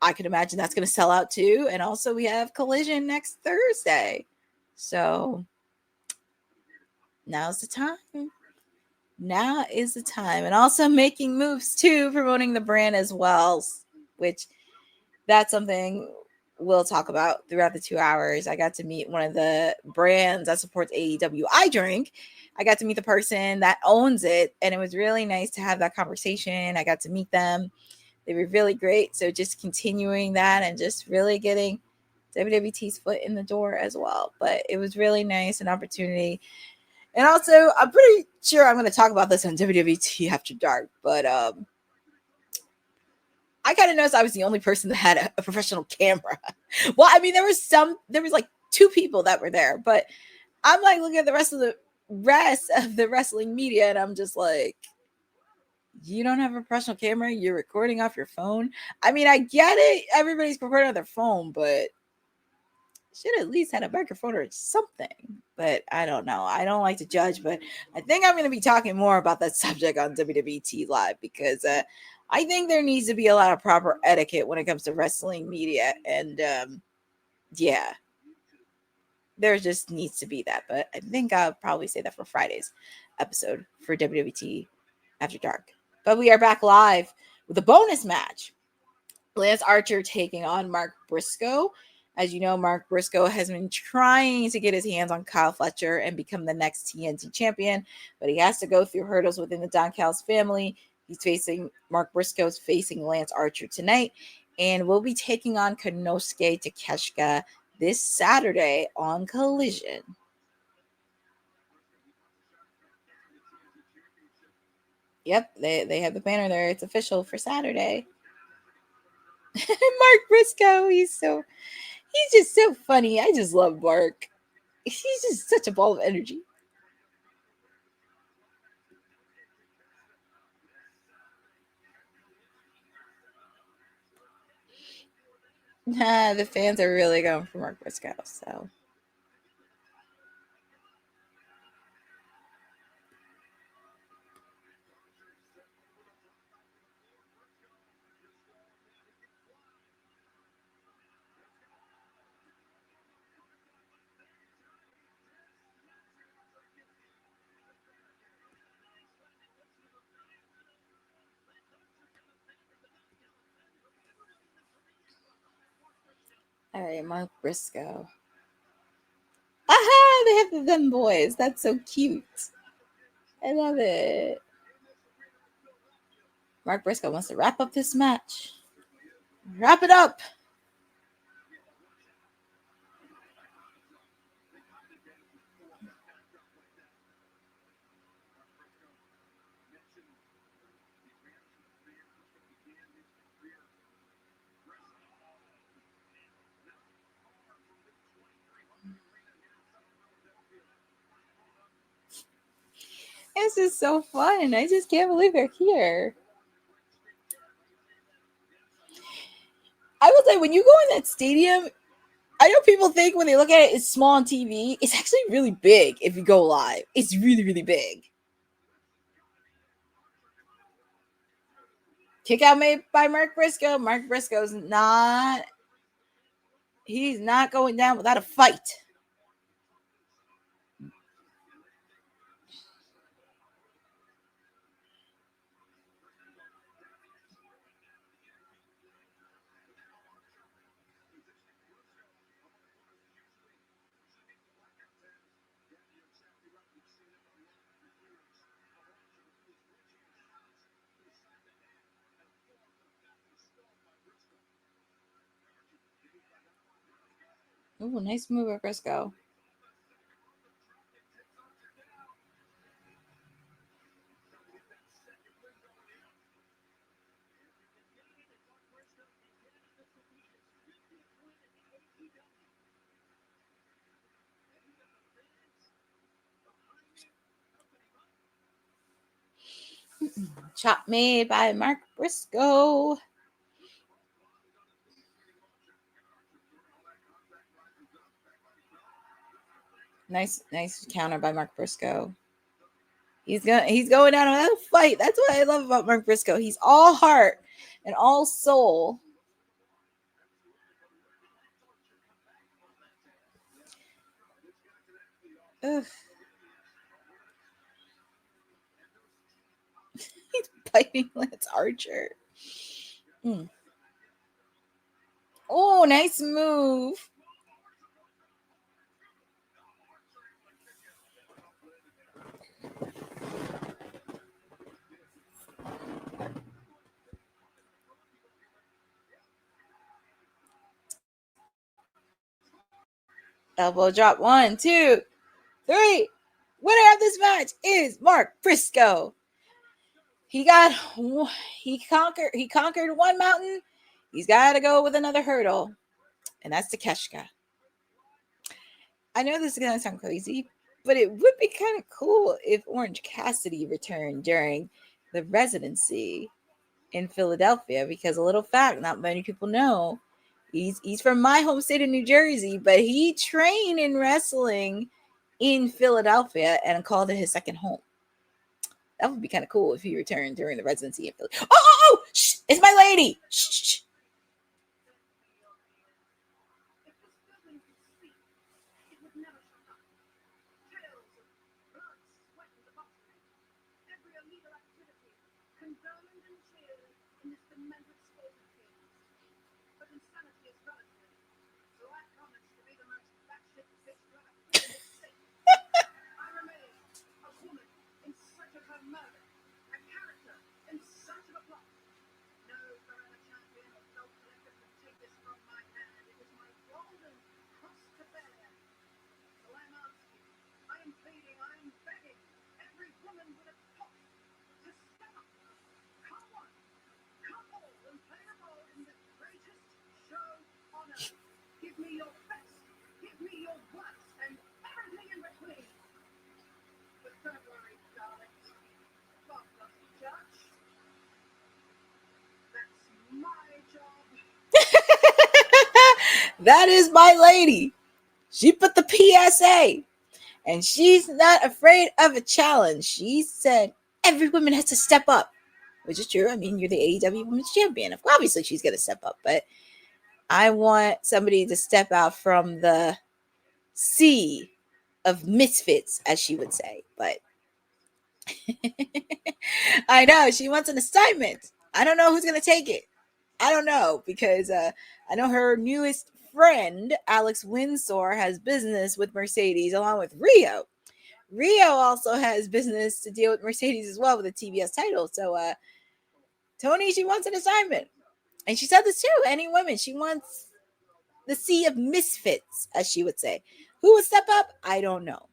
I can imagine that's going to sell out too. And also we have Collision next Thursday. So now's the time. Now is the time. And also making moves too, promoting the brand as well, which that's something we'll talk about throughout the 2 hours. I got to meet one of the brands that supports AEW. I got to meet the person that owns it. And it was really nice to have that conversation. I got to meet them. They were really great. So just continuing that and just really getting WWT's foot in the door as well. But it was really nice, an opportunity. And also, I'm pretty sure I'm going to talk about this on WWT After Dark. But I kind of noticed I was the only person that had a professional camera. Well, I mean, there was like 2 people that were there. But I'm like looking at the rest of the wrestling media. And I'm just like, you don't have a professional camera? You're recording off your phone? I mean, I get it. Everybody's recording on their phone, but should at least had a microphone or something. But I don't know. I don't like to judge, but I think I'm going to be talking more about that subject on WWT Live because I think there needs to be a lot of proper etiquette when it comes to wrestling media. And yeah, there just needs to be that. But I think I'll probably say that for Friday's episode for WWT After Dark. But we are back live with a bonus match. Lance Archer taking on Mark Briscoe. As you know, Mark Briscoe has been trying to get his hands on Kyle Fletcher and become the next TNT champion, but he has to go through hurdles within the Don Callis family. Mark Briscoe's facing Lance Archer tonight, and will be taking on Konosuke Takeshita this Saturday on Collision. Yep, they have the banner there. It's official for Saturday. Mark Briscoe, he's just so funny. I just love Mark. He's just such a ball of energy. The fans are really going for Mark Briscoe, so. All right, Mark Briscoe. Aha! They have them boys. That's so cute. I love it. Mark Briscoe wants to wrap up this match. Wrap it up. This is so fun. I just can't believe they're here. I will say, when you go in that stadium, I know people think when they look at it, it's small on TV. It's actually really big if you go live. It's really, really big. Kick out made by Mark Briscoe. Mark Briscoe's he's not going down without a fight. Ooh, nice move by Briscoe. Chop made by Mark Briscoe. Nice counter by Mark Briscoe. He's going down without a fight. That's what I love about Mark Briscoe. He's all heart and all soul. Ugh. He's biting Lance Archer. Oh, nice move. Elbow drop. 1, 2, 3. Winner of this match is Mark Briscoe. He conquered one mountain. He's got to go with another hurdle, and that's Takeshita. I know this is gonna sound crazy, but it would be kind of cool if Orange Cassidy returned during the residency in Philadelphia, because a little fact not many people know, He's from my home state of New Jersey, but he trained in wrestling in Philadelphia and called it his second home. That would be kind of cool if he returned during the residency in Philly. Oh! Shh, it's my lady. Shh. That is my lady. She put the PSA, and she's not afraid of a challenge. She said every woman has to step up, which is true. I mean, you're the AEW Women's Champion. Obviously, she's going to step up, but I want somebody to step out from the sea of misfits, as she would say. But I know she wants an assignment. I don't know who's going to take it. I don't know, because I know her newest friend, Alex Windsor, has business with Mercedes along with Rio. Rio also has business to deal with Mercedes as well with the TBS title. So Tony, she wants an assignment. And she said this too, any women. She wants the sea of misfits, as she would say. Who would step up? I don't know.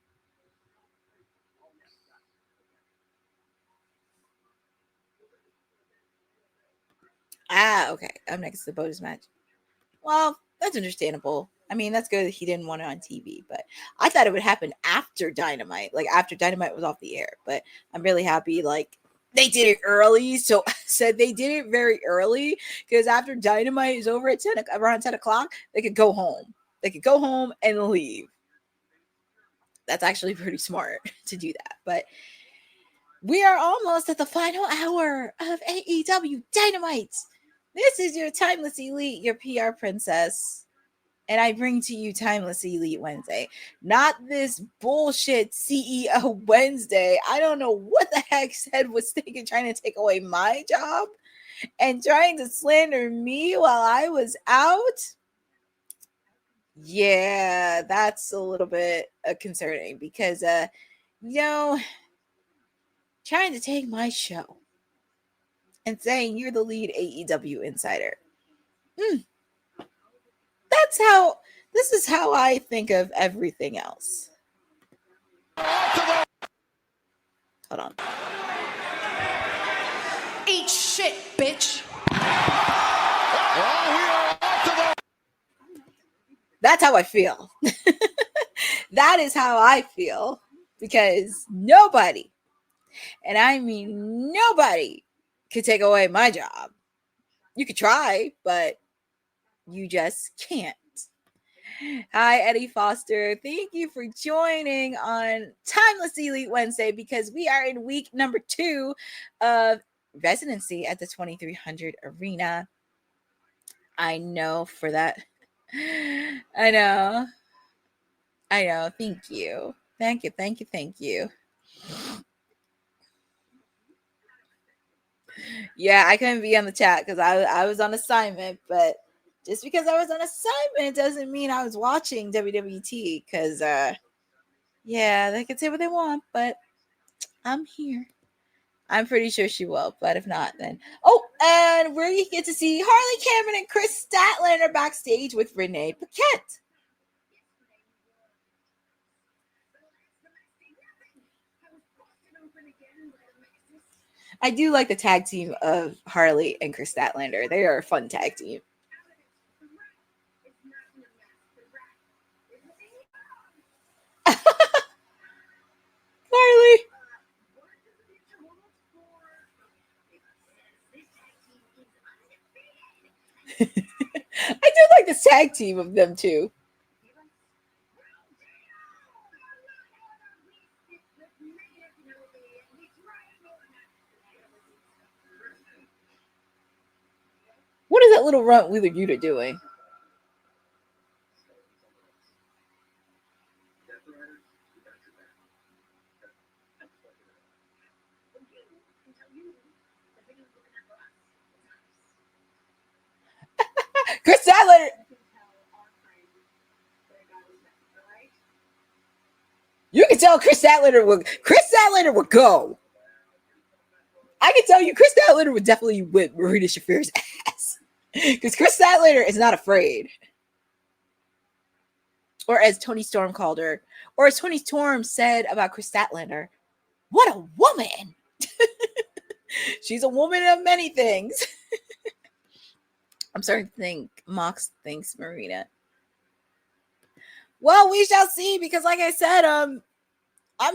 Okay. Up next, the bonus match. Well, that's understandable. I mean, that's good that he didn't want it on TV, but I thought it would happen after Dynamite, like after Dynamite was off the air. But I'm really happy, like, they did it early. So I said they did it very early, because after Dynamite is over at around 10 o'clock, they could go home. They could go home and leave. That's actually pretty smart to do that. But we are almost at the final hour of AEW Dynamite. This is your Timeless Elite, your PR princess. And I bring to you Timeless Elite Wednesday. Not this bullshit CEO Wednesday. I don't know what the heck Ced was thinking, trying to take away my job and trying to slander me while I was out. Yeah, that's a little bit concerning, because, trying to take my show and saying you're the lead AEW insider. This is how I think of everything else. Hold on. Eat shit, bitch. That's how I feel. That is how I feel, because nobody, and I mean nobody, could take away my job. You could try, but you just can't. Hi, Eddie Foster. Thank you for joining on Timeless Elite Wednesday, because we are in week number 2 of residency at the 2300 Arena. I know for that. I know. Thank you. Yeah, I couldn't be on the chat because I was on assignment, but just because I was on assignment doesn't mean I was watching WWT, because yeah, they can say what they want, but I'm here. I'm pretty sure she will, but if not, then and we get to see Harley Cameron and Chris Statlander backstage with Renee Paquette. I do like the tag team of Harley and Chris Statlander. They are a fun tag team. Harley. I do like this tag team of them two. What is that little runt Wheeler Yuta doing? Chris Statlander. You can tell Chris Statlander would go. I can tell you Chris Statlander would definitely whip Marina Shafir's ass. Because Chris Statlander is not afraid. Or as Tony Storm called her, or as Tony Storm said about Chris Statlander, what a woman. She's a woman of many things. I'm starting to think Mox thinks Marina. Well, we shall see, because like I said, I'm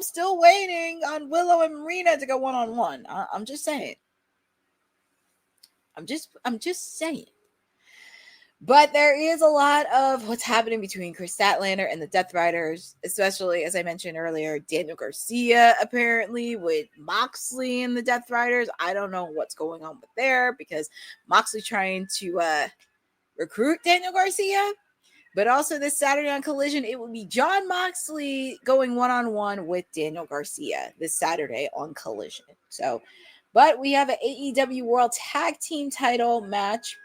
still waiting on Willow and Marina to go one-on-one. I'm just saying. I'm just saying. But there is a lot of what's happening between Chris Statlander and the Death Riders, especially, as I mentioned earlier, Daniel Garcia apparently with Moxley and the Death Riders. I don't know what's going on with there, because Moxley trying to recruit Daniel Garcia. But also this Saturday on Collision, it will be Jon Moxley going one-on-one with Daniel Garcia this Saturday on Collision. So, but we have an AEW World Tag Team title match.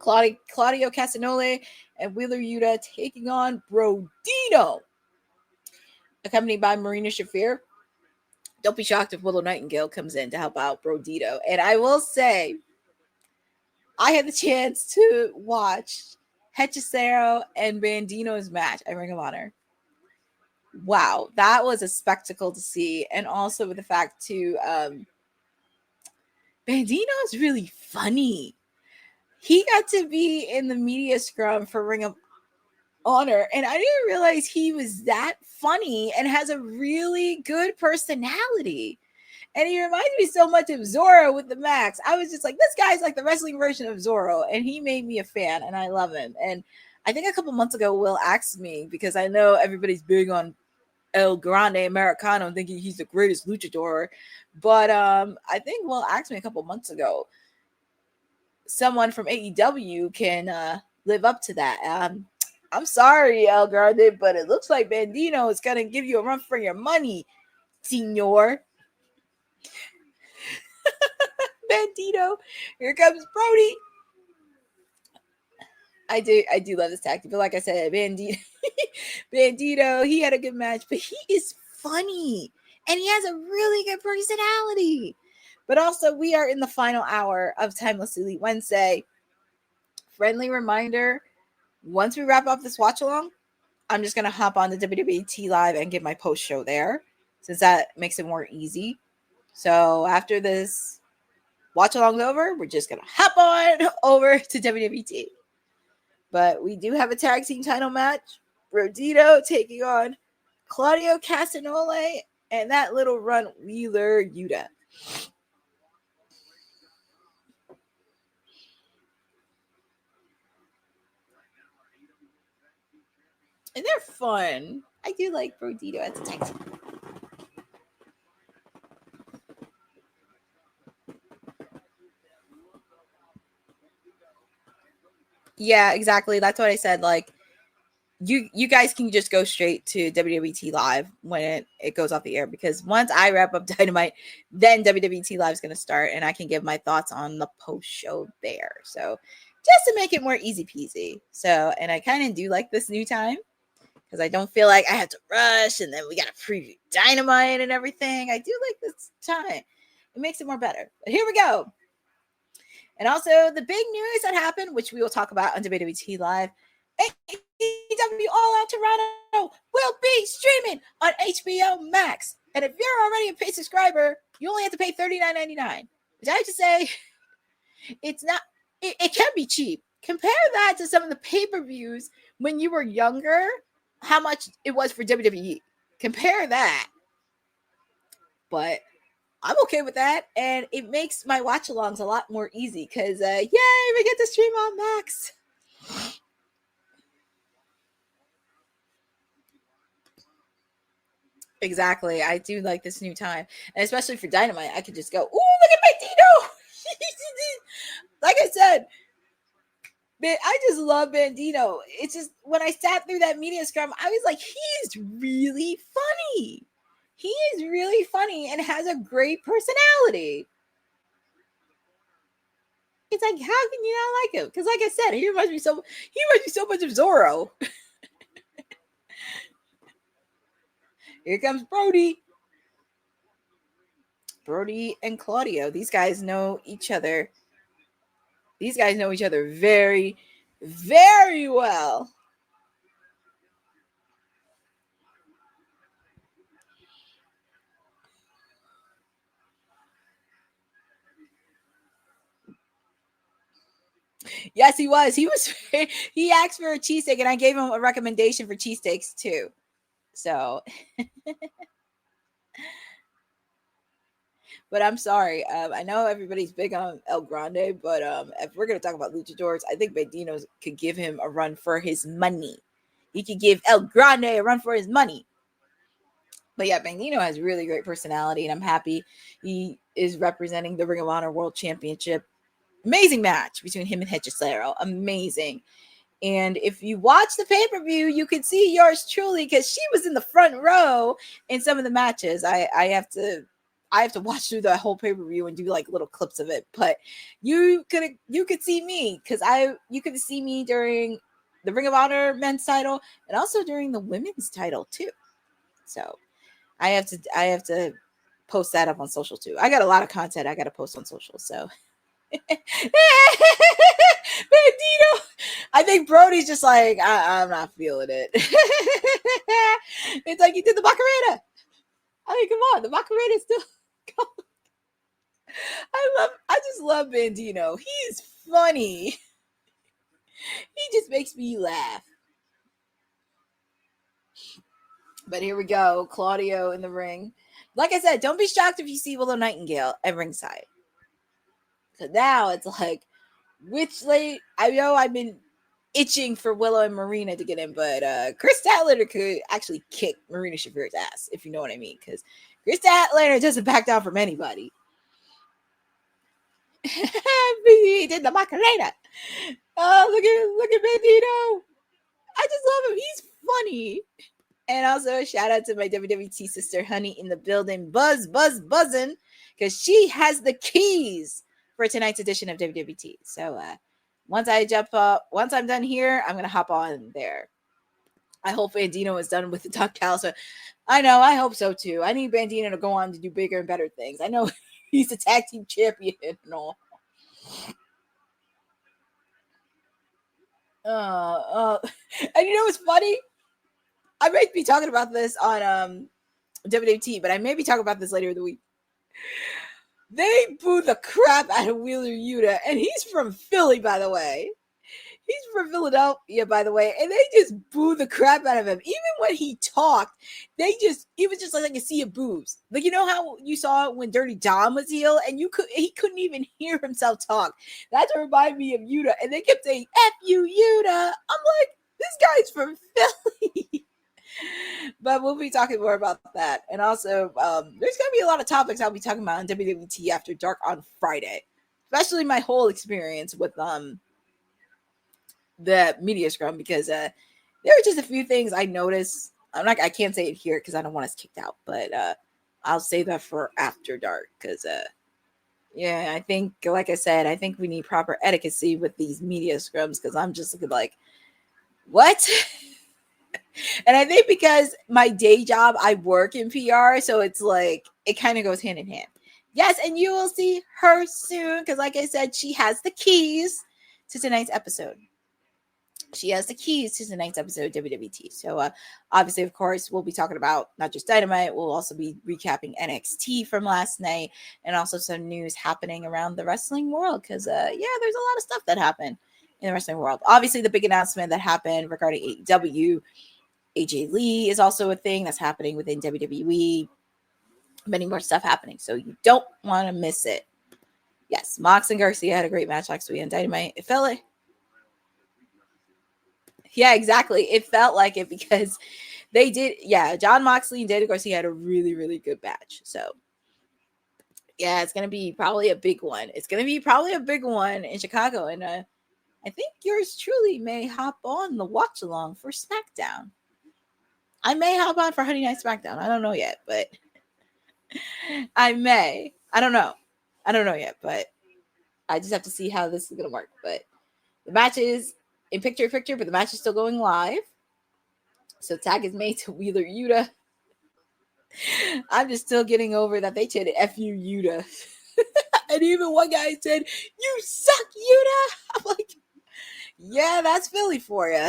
Claudio Castagnoli and Wheeler Yuta taking on Brodino, accompanied by Marina Shafir. Don't be shocked if Willow Nightingale comes in to help out Brodino. And I will say, I had the chance to watch Hechicero and Bandino's match at Ring of Honor. Wow, that was a spectacle to see. And also with the fact, too, Bandino is really funny. He got to be in the media scrum for Ring of Honor, and I didn't realize he was that funny and has a really good personality. And he reminds me so much of Zorro with the Max. I was just like, this guy's like the wrestling version of Zorro, and he made me a fan, and I love him. And I think a couple months ago, Will asked me, because I know everybody's big on El Grande Americano, thinking he's the greatest luchador. But I think Will asked me a couple months ago, someone from AEW can live up to that. I'm sorry, El Grande, but it looks like Bandino is going to give you a run for your money, senor. Bandito. Here comes Brody. I do love this tactic, but like I said, Bandito, he had a good match, but he is funny, and he has a really good personality. But also, we are in the final hour of Timeless Elite Wednesday. Friendly reminder, once we wrap up this watch-along, I'm just going to hop on the WWT Live and get my post-show there, since that makes it more easy. So after this watch-along's over, we're just going to hop on over to WWT. But we do have a tag team title match. Brodino taking on Claudio Castagnoli and that little run Wheeler Yuta. And they're fun. I do like Brodino as a tag team. Yeah, exactly. That's what I said. Like, you guys can just go straight to WWT Live when it goes off the air, because once I wrap up Dynamite, then WWT Live is going to start, and I can give my thoughts on the post show there. So just to make it more easy peasy. So, and I kind of do like this new time, because I don't feel like I have to rush, and then we got to preview Dynamite and everything. I do like this time. It makes it more better. But here we go. And also the big news that happened, which we will talk about on WWT Live, AEW All Out Toronto will be streaming on HBO Max. And if you're already a paid subscriber, you only have to pay $39.99. Which I have to say, it's not, it can be cheap. Compare that to some of the pay-per-views when you were younger, how much it was for WWE. Compare that. But I'm okay with that, and it makes my watch-alongs a lot more easy, because, yay, we get to stream on Max. Exactly. I do like this new time. And especially for Dynamite, I could just go, ooh, look at Bandito. Like I said, man, I just love Bandito. It's just when I sat through that media scrum, I was like, he's really funny. He is really funny and has a great personality. It's like, how can you not like him? Because, like I said, he reminds me so much of Zorro. Here comes Brody. Brody and Claudio. These guys know each other. These guys know each other very, very well. Yes, he was. He asked for a cheesesteak, and I gave him a recommendation for cheesesteaks too. So, but I'm sorry. I know everybody's big on El Grande, but if we're gonna talk about luchadors, I think Bandito could give him a run for his money. He could give El Grande a run for his money. But yeah, Bandito has really great personality, and I'm happy he is representing the Ring of Honor World Championship. Amazing match between him and Hechicero. Amazing. And if you watch the pay-per-view, you can see yours truly because she was in the front row in some of the matches. I have to watch through the whole pay-per-view and do like little clips of it. But you could see me because you could see me during the Ring of Honor men's title and also during the women's title too. So I have to post that up on social too. I got a lot of content I got to post on social. So Bandito, I think Brody's just like, I'm not feeling it. It's like he did the Macarena. I mean, come on, the Macarena is still going. I just love Bandito. He's funny. He just makes me laugh. But here we go, Claudio in the ring. Like I said, don't be shocked if you see Willow Nightingale at ringside. So now it's like, which late? I know I've been itching for Willow and Marina to get in, but Chris Statlander could actually kick Marina Shafir's ass, if you know what I mean, because Chris Statlander doesn't back down from anybody. He did the Macarena. Oh, look at Bandito. I just love him. He's funny. And also a shout out to my WWT sister Honey in the building, buzzing, because she has the keys for tonight's edition of WWT. So once I'm done here, I'm gonna hop on there. I hope Bandito is done with the Top Caliber. I know, I hope so too. I need Bandito to go on to do bigger and better things. I know he's a tag team champion and all. And you know what's funny? I might be talking about this on WWT, but I may be talking about this later in the week. They booed the crap out of Wheeler Yuta, and he's from Philly, by the way. He's from Philadelphia, by the way, and they just booed the crap out of him. Even when he talked, it was just like a sea of boos. Like, you know how you saw it when Dirty Dom was heel, and he couldn't even hear himself talk. That's what reminded me of Yuta, and they kept saying, F you, Yuta. I'm like, this guy's from Philly. But we'll be talking more about that. And also, there's going to be a lot of topics I'll be talking about on WWT After Dark on Friday. Especially my whole experience with the media scrum, because there are just a few things I noticed. I can't say it here because I don't want us kicked out, but I'll save that for After Dark because yeah, I think, like I said, I think we need proper etiquette with these media scrums, because I'm just looking like, what? And I think because my day job, I work in PR, so it's like it kind of goes hand in hand. Yes, and you will see her soon, because like I said, she has the keys to tonight's episode. She has the keys to tonight's episode of WWT. So obviously, of course, we'll be talking about not just Dynamite. We'll also be recapping NXT from last night, and also some news happening around the wrestling world, because there's a lot of stuff that happened in the wrestling world. Obviously, the big announcement that happened regarding AEW. AJ Lee is also a thing that's happening within WWE. Many more stuff happening, so you don't want to miss it. Yes, Mox and Garcia had a great match last week on Dynamite. It felt like, yeah, exactly. It felt like it because They did, yeah. John Moxley and Daniel Garcia had a really, really good match. So, yeah, it's going to be probably a big one. It's going to be probably a big one in Chicago. And I think yours truly may hop on the watch along for SmackDown. I may hop on for Honey Night SmackDown. I don't know yet, but I may. I don't know yet, but I just have to see how this is going to work. But the match is in picture, but the match is still going live. So tag is made to Wheeler Yuta. I'm just still getting over that they chanted F you, Yuta. And even one guy said, "You suck, Yuta." I'm like, yeah, that's Philly for you.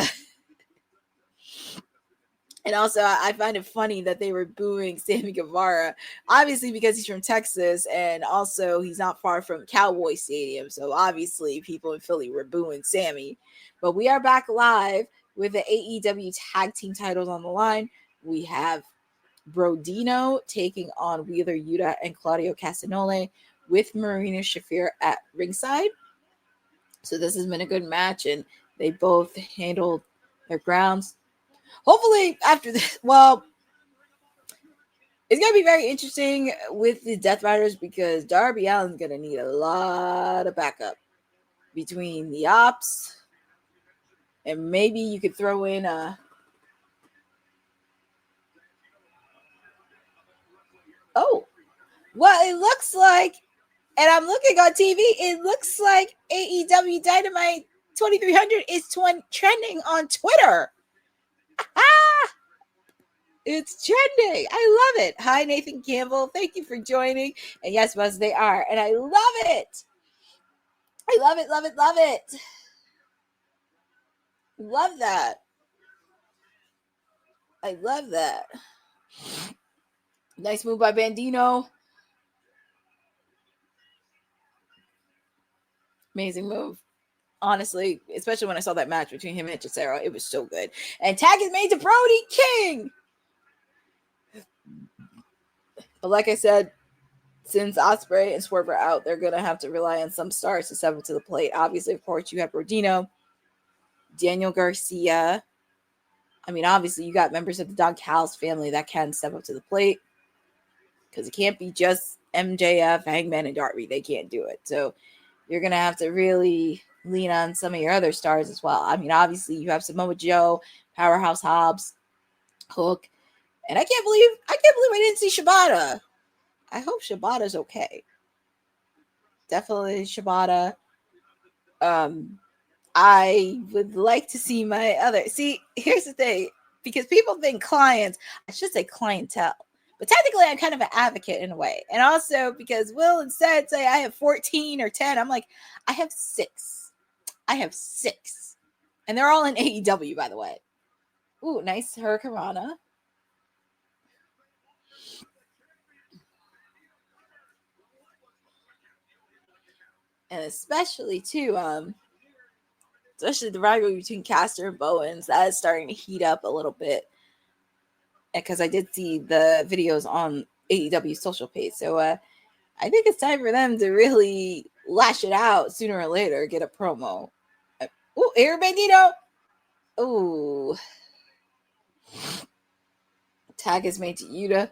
And also, I find it funny that they were booing Sammy Guevara, obviously because he's from Texas, and also he's not far from Cowboy Stadium. So obviously, people in Philly were booing Sammy. But we are back live with the AEW tag team titles on the line. We have Brodino taking on Wheeler Yuta and Claudio Castagnoli with Marina Shafir at ringside. So this has been a good match, and they both handled their grounds. Hopefully after this, well, it's going to be very interesting with the Death Riders because Darby Allin's going to need a lot of backup between the ops, and maybe you could throw in it looks like, and I'm looking on TV, it looks like AEW Dynamite 2300 is trending on Twitter. It's trending. I love it. Hi, Nathan Campbell. Thank you for joining. And yes, Buzz, they are. And I love it. I love it, love it, love it. Love that. I love that. Nice move by Bandino. Amazing move. Honestly, especially when I saw that match between him and Cesaro, it was so good. And tag is made to Brody King. But like I said, since Ospreay and Swerve are out, they're going to have to rely on some stars to step up to the plate. Obviously, of course, you have Brodino, Daniel Garcia. I mean, obviously, you got members of the Don Callis family that can step up to the plate because it can't be just MJF, Hangman, and Darby. They can't do it. So you're going to have to really lean on some of your other stars as well. I mean, obviously, you have Samoa Joe, Powerhouse Hobbs, Hook. And I can't believe I didn't see Shibata. I hope Shibata's okay. Definitely Shibata. I would like to see my other. See, here's the thing. Because people think clients, I should say clientele. But technically, I'm kind of an advocate in a way. And also because Will instead say I have 14 or 10. I'm like, I have 6. And they're all in AEW, by the way. Ooh, nice Hurricanrana. And especially too, especially the rivalry between Caster and Bowens, that is starting to heat up a little bit. Because I did see the videos on AEW's social page. So I think it's time for them to really lash it out sooner or later, get a promo. Oh, Air Bandito. Oh. Tag is made to Yuta.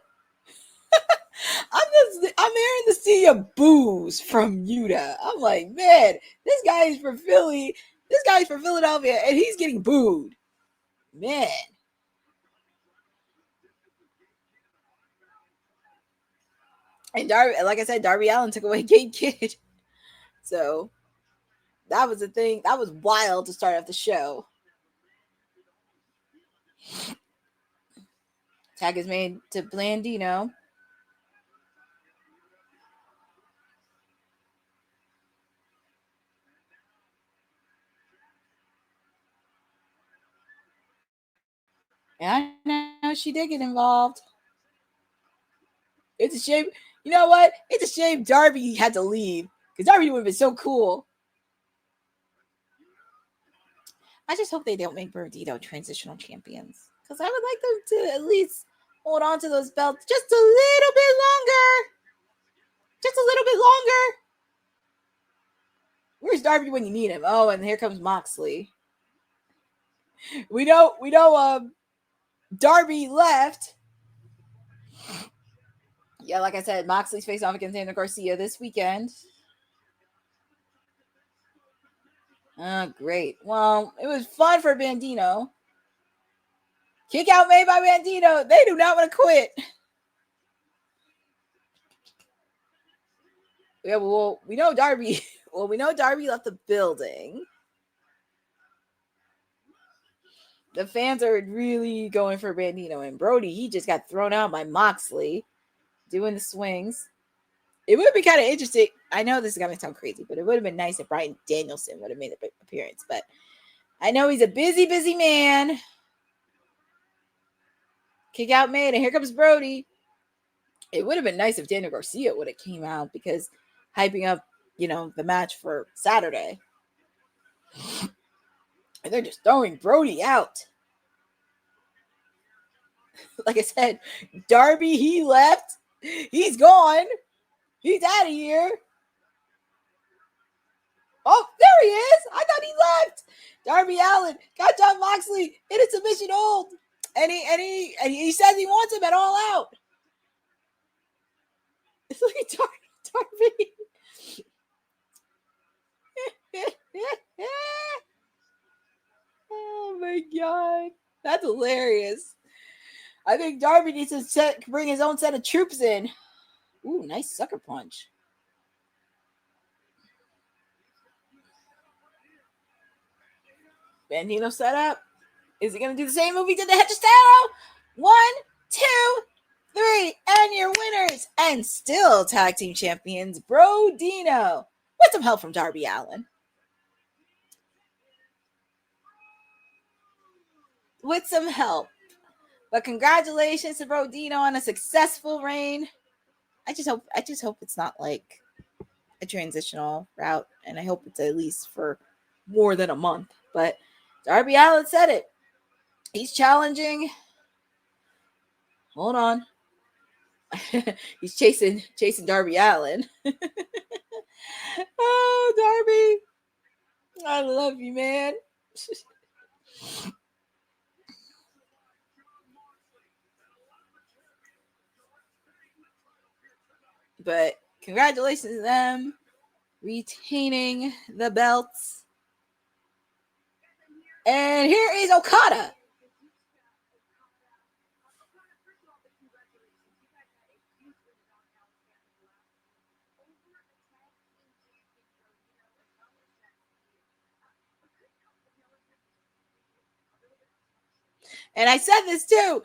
I'm hearing the sea of boos from Yuta. I'm like, man, this guy is from Philly. This guy's from Philadelphia, and he's getting booed. Man. And Darby, like I said, Darby Allin took away Gabe Kidd. So that was the thing. That was wild to start off the show. Tag is made to Blandino. And I know she did get involved. It's a shame. You know what? It's a shame Darby had to leave. Because Darby would have been so cool. I just hope they don't make Brodino transitional champions. Because I would like them to at least hold on to those belts just a little bit longer. Just a little bit longer. Where's Darby when you need him? Oh, and here comes Moxley. We know Darby left. Yeah, like I said, Moxley's face off against Daniel Garcia this weekend. Oh, great. Well, it was fun for Bandito. Kick out made by Bandito. They do not want to quit. Yeah, well, we know Darby. Well, we know Darby left the building. The fans are really going for Bandito. And Brody, he just got thrown out by Moxley doing the swings. It would be kind of interesting. I know this is going to sound crazy, but it would have been nice if Bryan Danielson would have made an appearance. But I know he's a busy man. Kick out made, and here comes Brody. It would have been nice if Daniel Garcia would have came out because hyping up, the match for Saturday. And they're just throwing Brody out. Like I said, Darby, he left. He's gone. He's out of here. Oh, there he is. I thought he left. Darby Allin got Jon Moxley in a submission hold. And he says he wants him at All Out. Look at Darby. Oh my God. That's hilarious. I think Darby needs to bring his own set of troops in. Ooh, nice sucker punch. Bandito set up. Is he going to do the same move he did to Hedgestero? 1, 2, 3. And your winners and still tag team champions, Brodino. With some help from Darby Allin. With some help. But congratulations to Brodino on a successful reign. I just hope it's not like a transitional route. And I hope it's at least for more than a month. But Darby Allin said it. He's challenging. Hold on. He's chasing Darby Allin. Oh, Darby. I love you, man. But congratulations to them retaining the belts. And here is Okada. And I said this too.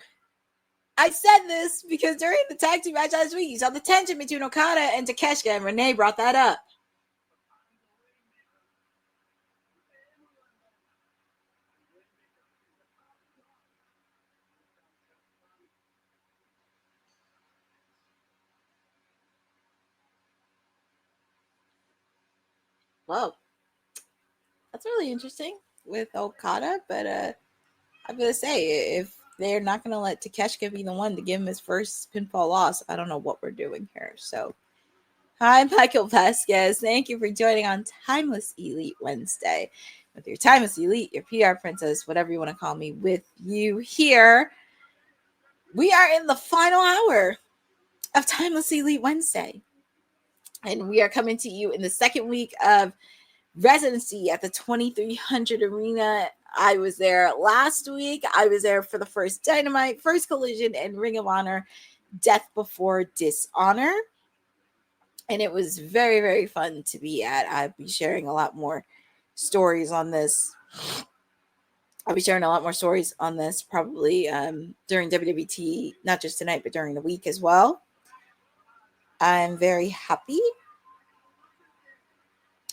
I said this because during the tag team match last week, you saw the tension between Okada and Takeshita, and Renee brought that up. Well, that's really interesting with Okada, but I'm going to say, if they're not going to let Takeshita be the one to give him his first pinfall loss, I don't know what we're doing here. So, hi, Michael Vasquez. Thank you for joining on Timeless Elite Wednesday. With your Timeless Elite, your PR princess, whatever you want to call me, with you here. We are in the final hour of Timeless Elite Wednesday. And we are coming to you in the second week of residency at the 2300 Arena. I was there last week. I was there for the first Dynamite, first Collision, and Ring of Honor, Death Before Dishonor. And it was very, very fun to be at. I'll be sharing a lot more stories on this. Probably during WWT, not just tonight, but during the week as well. I'm very happy.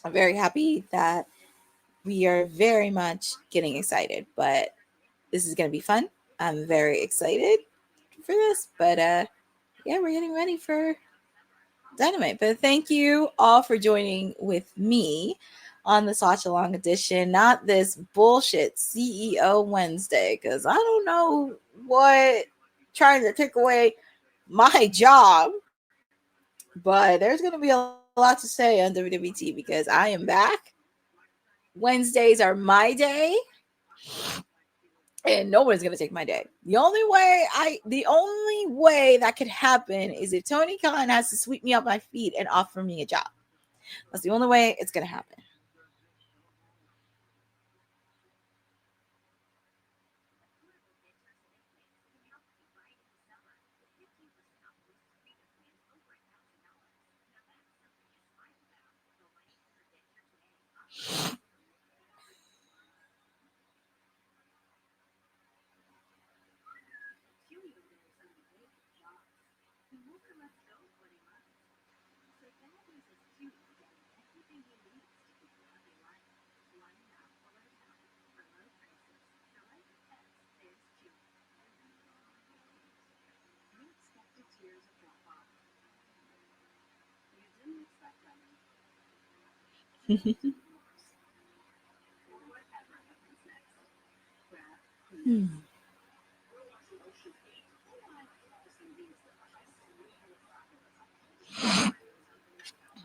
I'm very happy that we are very much getting excited, but this is going to be fun. I'm very excited for this, but yeah, we're getting ready for Dynamite. But thank you all for joining with me on the Watch Along edition, not this bullshit CEO Wednesday, because I don't know what trying to take away my job, but there's going to be a lot to say on WWT because I am back. Wednesdays are my day. and nobody's gonna take my day. The only way that could happen is if Tony Khan has to sweep me up my feet and offer me a job. That's the only way it's gonna happen.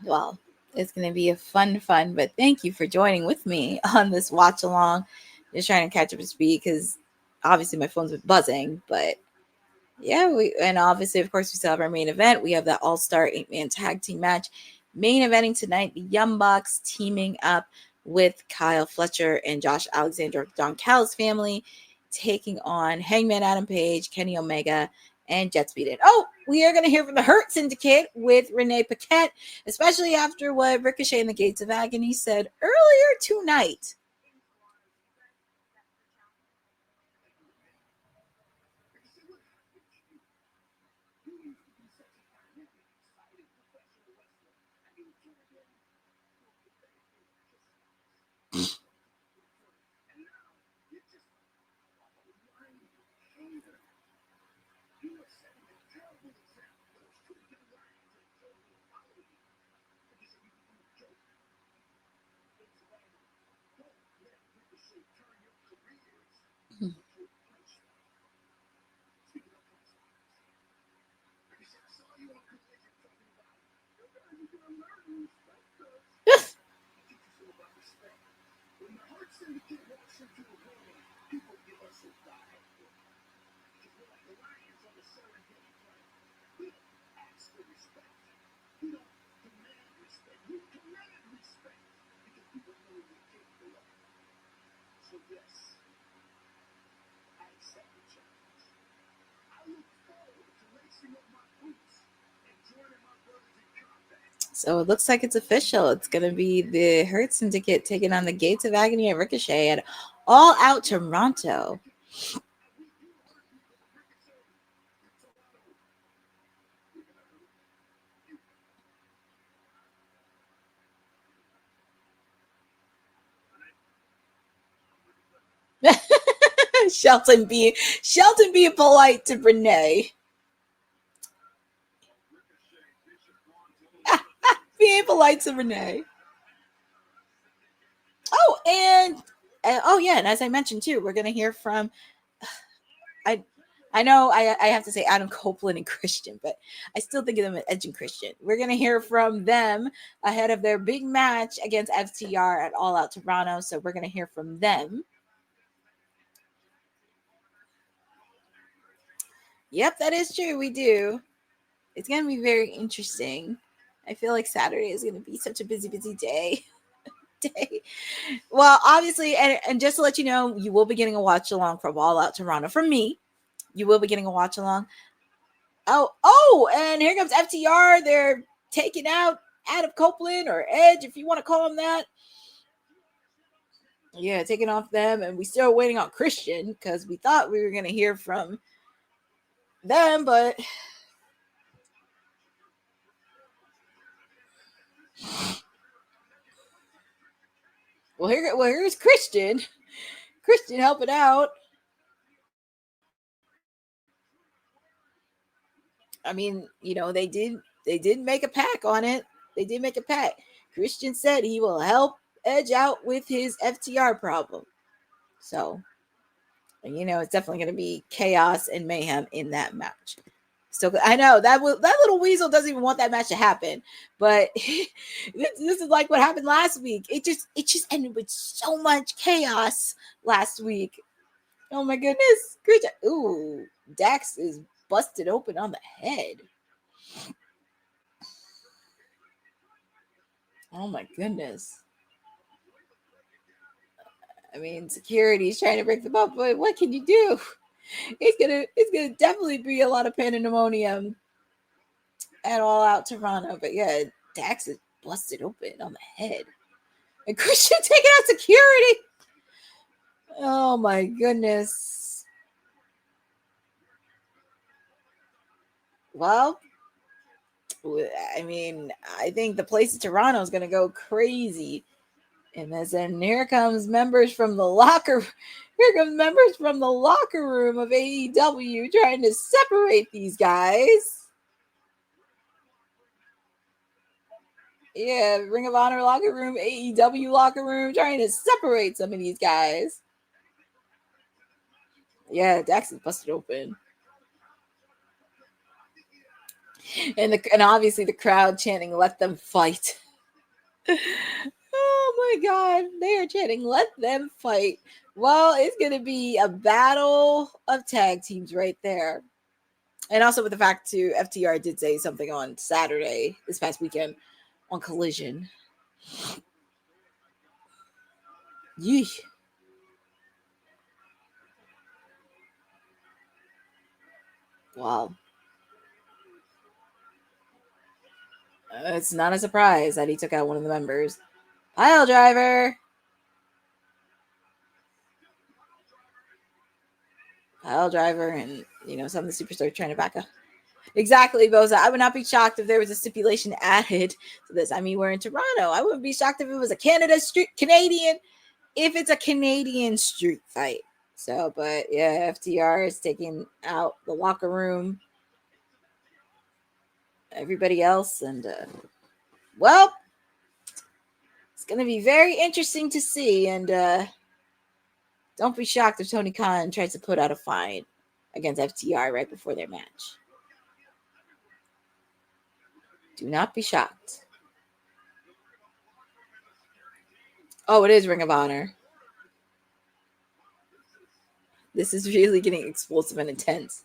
Well, it's going to be a fun, but thank you for joining with me on this watch along. Just trying to catch up to speed because obviously my phone's been buzzing, but yeah, and obviously, of course, we still have our main event. We have that all-star 8-man tag team match. Main eventing tonight, the Young Bucks teaming up with Kyle Fletcher and Josh Alexander, Don Callis family, taking on Hangman Adam Page, Kenny Omega, and Jet Speed. And we are going to hear from the Hurt Syndicate with Renee Paquette, especially after what Ricochet in the Gates of Agony said earlier tonight. So it looks like it's official. It's going to be the Hurt Syndicate taking on the Gates of Agony and Ricochet at All Out Toronto. Shelton being polite to Renee. Being polite to Renee. And as I mentioned too, we're gonna hear from I know I have to say Adam Copeland and Christian, but I still think of them as Edge and Christian. We're gonna hear from them ahead of their big match against FTR at All Out Toronto. So we're gonna hear from them. Yep, that is true. We do. It's gonna be very interesting. I feel like Saturday is gonna be such a busy day. Well, obviously, and just to let you know, you will be getting a watch along from All Out Toronto from me. You will be getting a watch along. And here comes FTR. They're taking out Adam Copeland or Edge, if you want to call him that. Yeah, taking off them, and we still waiting on Christian because we thought we were going to hear from them, but here's Christian. Christian helping out. I mean, they did make a pack on it. They did make a pack. Christian said he will help Edge out with his FTR problem. So, it's definitely going to be chaos and mayhem in that match. So I know that little weasel doesn't even want that match to happen, but this is like what happened last week. It just ended with so much chaos last week. Oh my goodness. Great job. Ooh, Dax is busted open on the head. Oh my goodness. I mean, security's trying to break them up, but what can you do? It's gonna definitely be a lot of pandemonium at All Out Toronto. But yeah, Dax is busted open on the head. And Christian taking out security. Oh my goodness. Well, I mean, I think the place in Toronto is going to go crazy. And then here comes members from the locker room of AEW trying to separate these guys. Yeah, Ring of Honor locker room, AEW locker room, trying to separate some of these guys. Yeah, Dax is busted open. And obviously the crowd chanting, "Let them fight." Oh my God, they are chanting, "Let them fight." Well, it's going to be a battle of tag teams right there. And also with the fact too, FTR did say something on Saturday, this past weekend, on Collision. Yeesh. Wow. It's not a surprise that he took out one of the members. Pile driver. Pile driver, and some of the superstars trying to back up. Exactly, Boza. I would not be shocked if there was a stipulation added to this. I mean, we're in Toronto. I wouldn't be shocked if it was a Canadian, if it's a Canadian street fight. So, but yeah, FTR is taking out the locker room. Everybody else, and well, it's going to be very interesting to see. And don't be shocked if Tony Khan tries to put out a fight against FTR right before their match. Do not be shocked. Oh, it is Ring of Honor. This is really getting explosive and intense.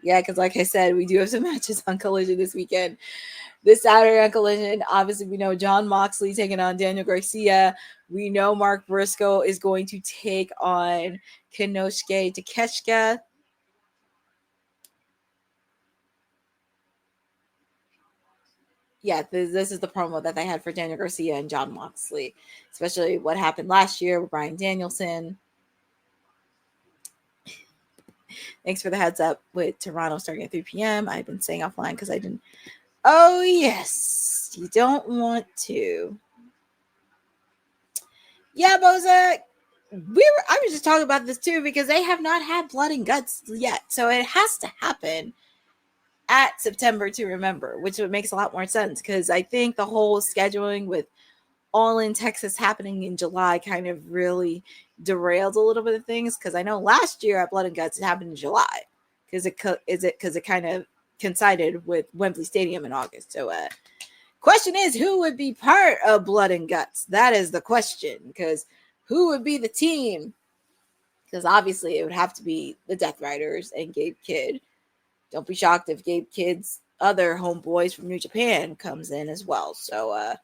Yeah, because like I said, we do have some matches on Collision this weekend. This Saturday on Collision, obviously we know Jon Moxley taking on Daniel Garcia. We know Mark Briscoe is going to take on Konosuke Takeshita. Yeah, this is the promo that they had for Daniel Garcia and Jon Moxley, especially what happened last year with Bryan Danielson. Thanks for the heads up with Toronto starting at 3 p.m. I've been saying offline because I didn't. Oh, yes. You don't want to. Yeah, Boza. I was just talking about this too because they have not had Blood and Guts yet. So it has to happen at September to Remember, which makes a lot more sense because I think the whole scheduling with All in Texas happening in July kind of really derailed a little bit of things because I know last year at Blood and Guts it happened in July because it kind of coincided with Wembley Stadium in August. So question is, who would be part of Blood and Guts? That is the question, because who would be the team? Because obviously it would have to be the Death Riders and Gabe Kidd. Don't be shocked if Gabe Kidd's other homeboys from New Japan comes in as well. So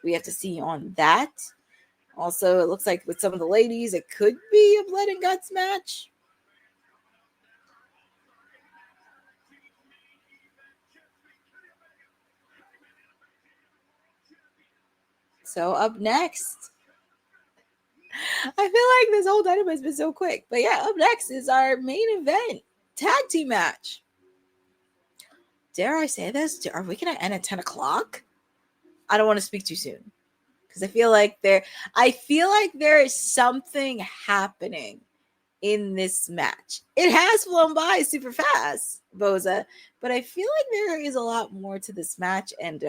we have to see on that. Also, it looks like with some of the ladies, it could be a Blood and Guts match. So up next, I feel like this whole Dynamite has been so quick. But yeah, up next is our main event tag team match. Dare I say this? Are we going to end at 10 o'clock? I don't want to speak too soon because I feel like there is something happening in this match. It has flown by super fast, Boza, but I feel like there is a lot more to this match, and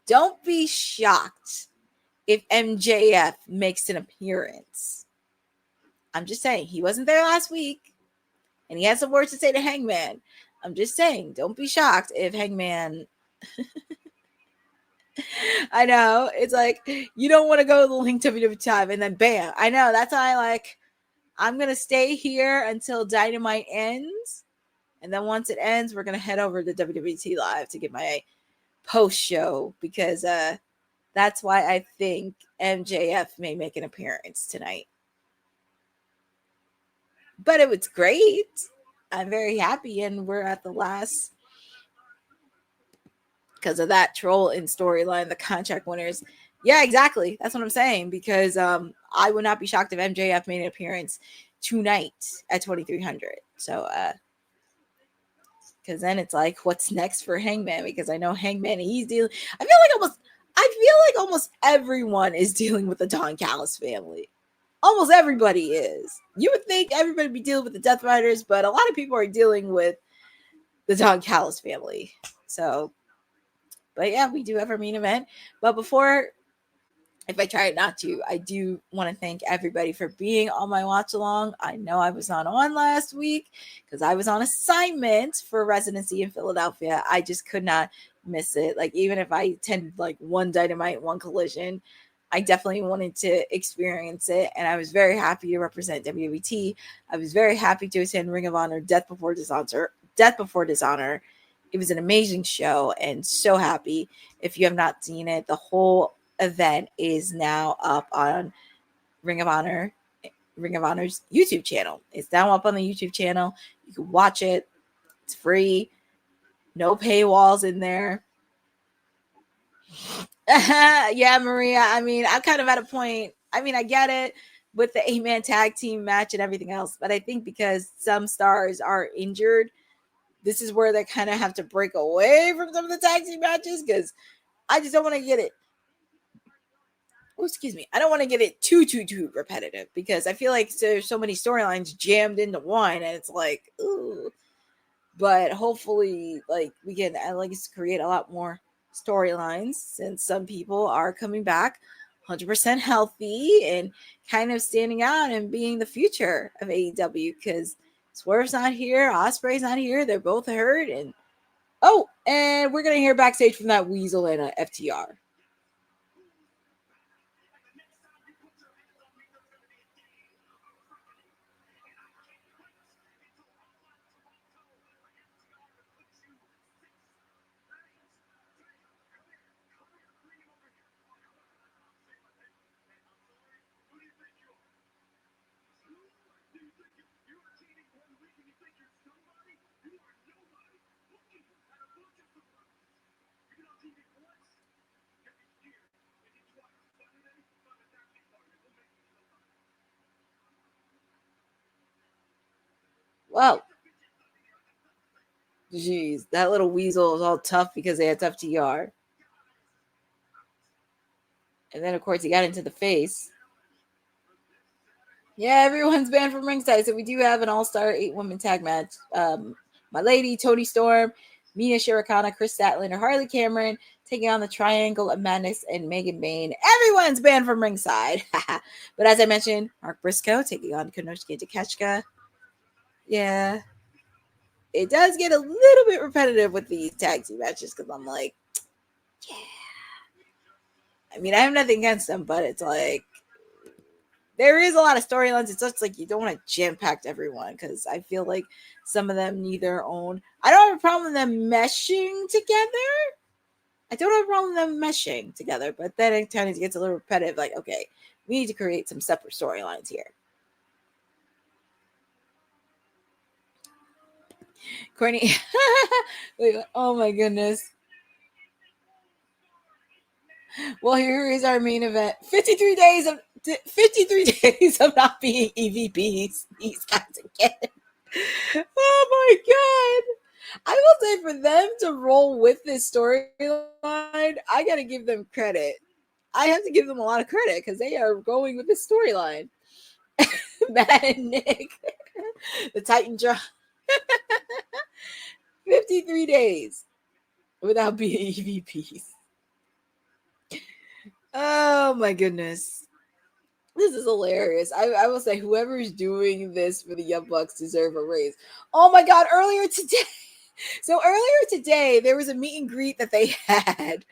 don't be shocked if MJF makes an appearance. I'm just saying, he wasn't there last week, and he had some words to say to Hangman. I'm just saying, don't be shocked if Hangman. I know it's like you don't want to go to the link WWT time and then bam. I know that's why I'm gonna stay here until Dynamite ends, and then once it ends, we're gonna head over to WWT live to get my post show because that's why I think MJF may make an appearance tonight. But it was great. I'm very happy, and we're at the last because of that troll in storyline, the contract winners. Yeah, exactly. That's what I'm saying. Because I would not be shocked if MJF made an appearance tonight at 2300. So because then it's like, what's next for Hangman? Because I know Hangman, he's dealing. I feel like almost everyone is dealing with the Don Callis family. Almost everybody is. You would think everybody would be dealing with the Death Riders, but a lot of people are dealing with the Don Callis family. So, but yeah, we do have our main event. But before, if I try not to, I do want to thank everybody for being on my watch along. I know I was not on last week because I was on assignment for residency in Philadelphia. I just could not miss it. Like, even if I attended like one Dynamite, one Collision, I definitely wanted to experience it. And I was very happy to represent WWT. I was very happy to attend Ring of Honor Death Before Dishonor. It was an amazing show and so happy. If you have not seen it, the whole event is now up on Ring of Honor's YouTube channel. It's now up on the YouTube channel. You can watch it. It's free. No paywalls in there. Yeah, Maria. I mean, I'm kind of at a point. I mean, I get it with the 8-man tag team match and everything else, but I think because some stars are injured, this is where they kind of have to break away from some of the tag team matches because I just don't want to get it. Oh, excuse me. I don't want to get it too repetitive because I feel like there's so many storylines jammed into one, and it's like, ooh. But hopefully, like, we can at least create a lot more storylines since some people are coming back 100% healthy and kind of standing out and being the future of AEW because Swerve's not here, Ospreay's not here, they're both hurt, and we're gonna hear backstage from that Weasel and FTR. Well, jeez, that little Weasel was all tough because they had FTR. And then, of course, he got into the face. Yeah, everyone's banned from ringside. So we do have an all-star 8-woman tag match. My Lady, Toni Storm, Mina Shirakawa, Chris Statlander, Harley Cameron taking on the Triangle of Madness and Megan Bayne. Everyone's banned from ringside. But as I mentioned, Mark Briscoe taking on Konosuke Takeshita. Yeah. It does get a little bit repetitive with these tag team matches because I'm like, yeah. I mean, I have nothing against them, but it's like, there is a lot of storylines. It's just like you don't want to jam-pack everyone because I feel like some of them need their own. I don't have a problem with them meshing together. I don't have a problem with them meshing together, but then it kind of gets a little repetitive. Like, okay, we need to create some separate storylines here. Courtney, wait, oh my goodness. Well, here is our main event. 53 days of not being EVPs. These guys again. Oh my god. I will say for them to roll with this storyline, I gotta give them credit. I have to give them a lot of credit because they are going with this storyline. Matt and Nick, the Titan drop. 53 days without being EVPs. Oh my goodness. This is hilarious. I will say whoever is doing this for the Young Bucks deserve a raise. Oh my god, earlier today So earlier today, there was a meet and greet that they had.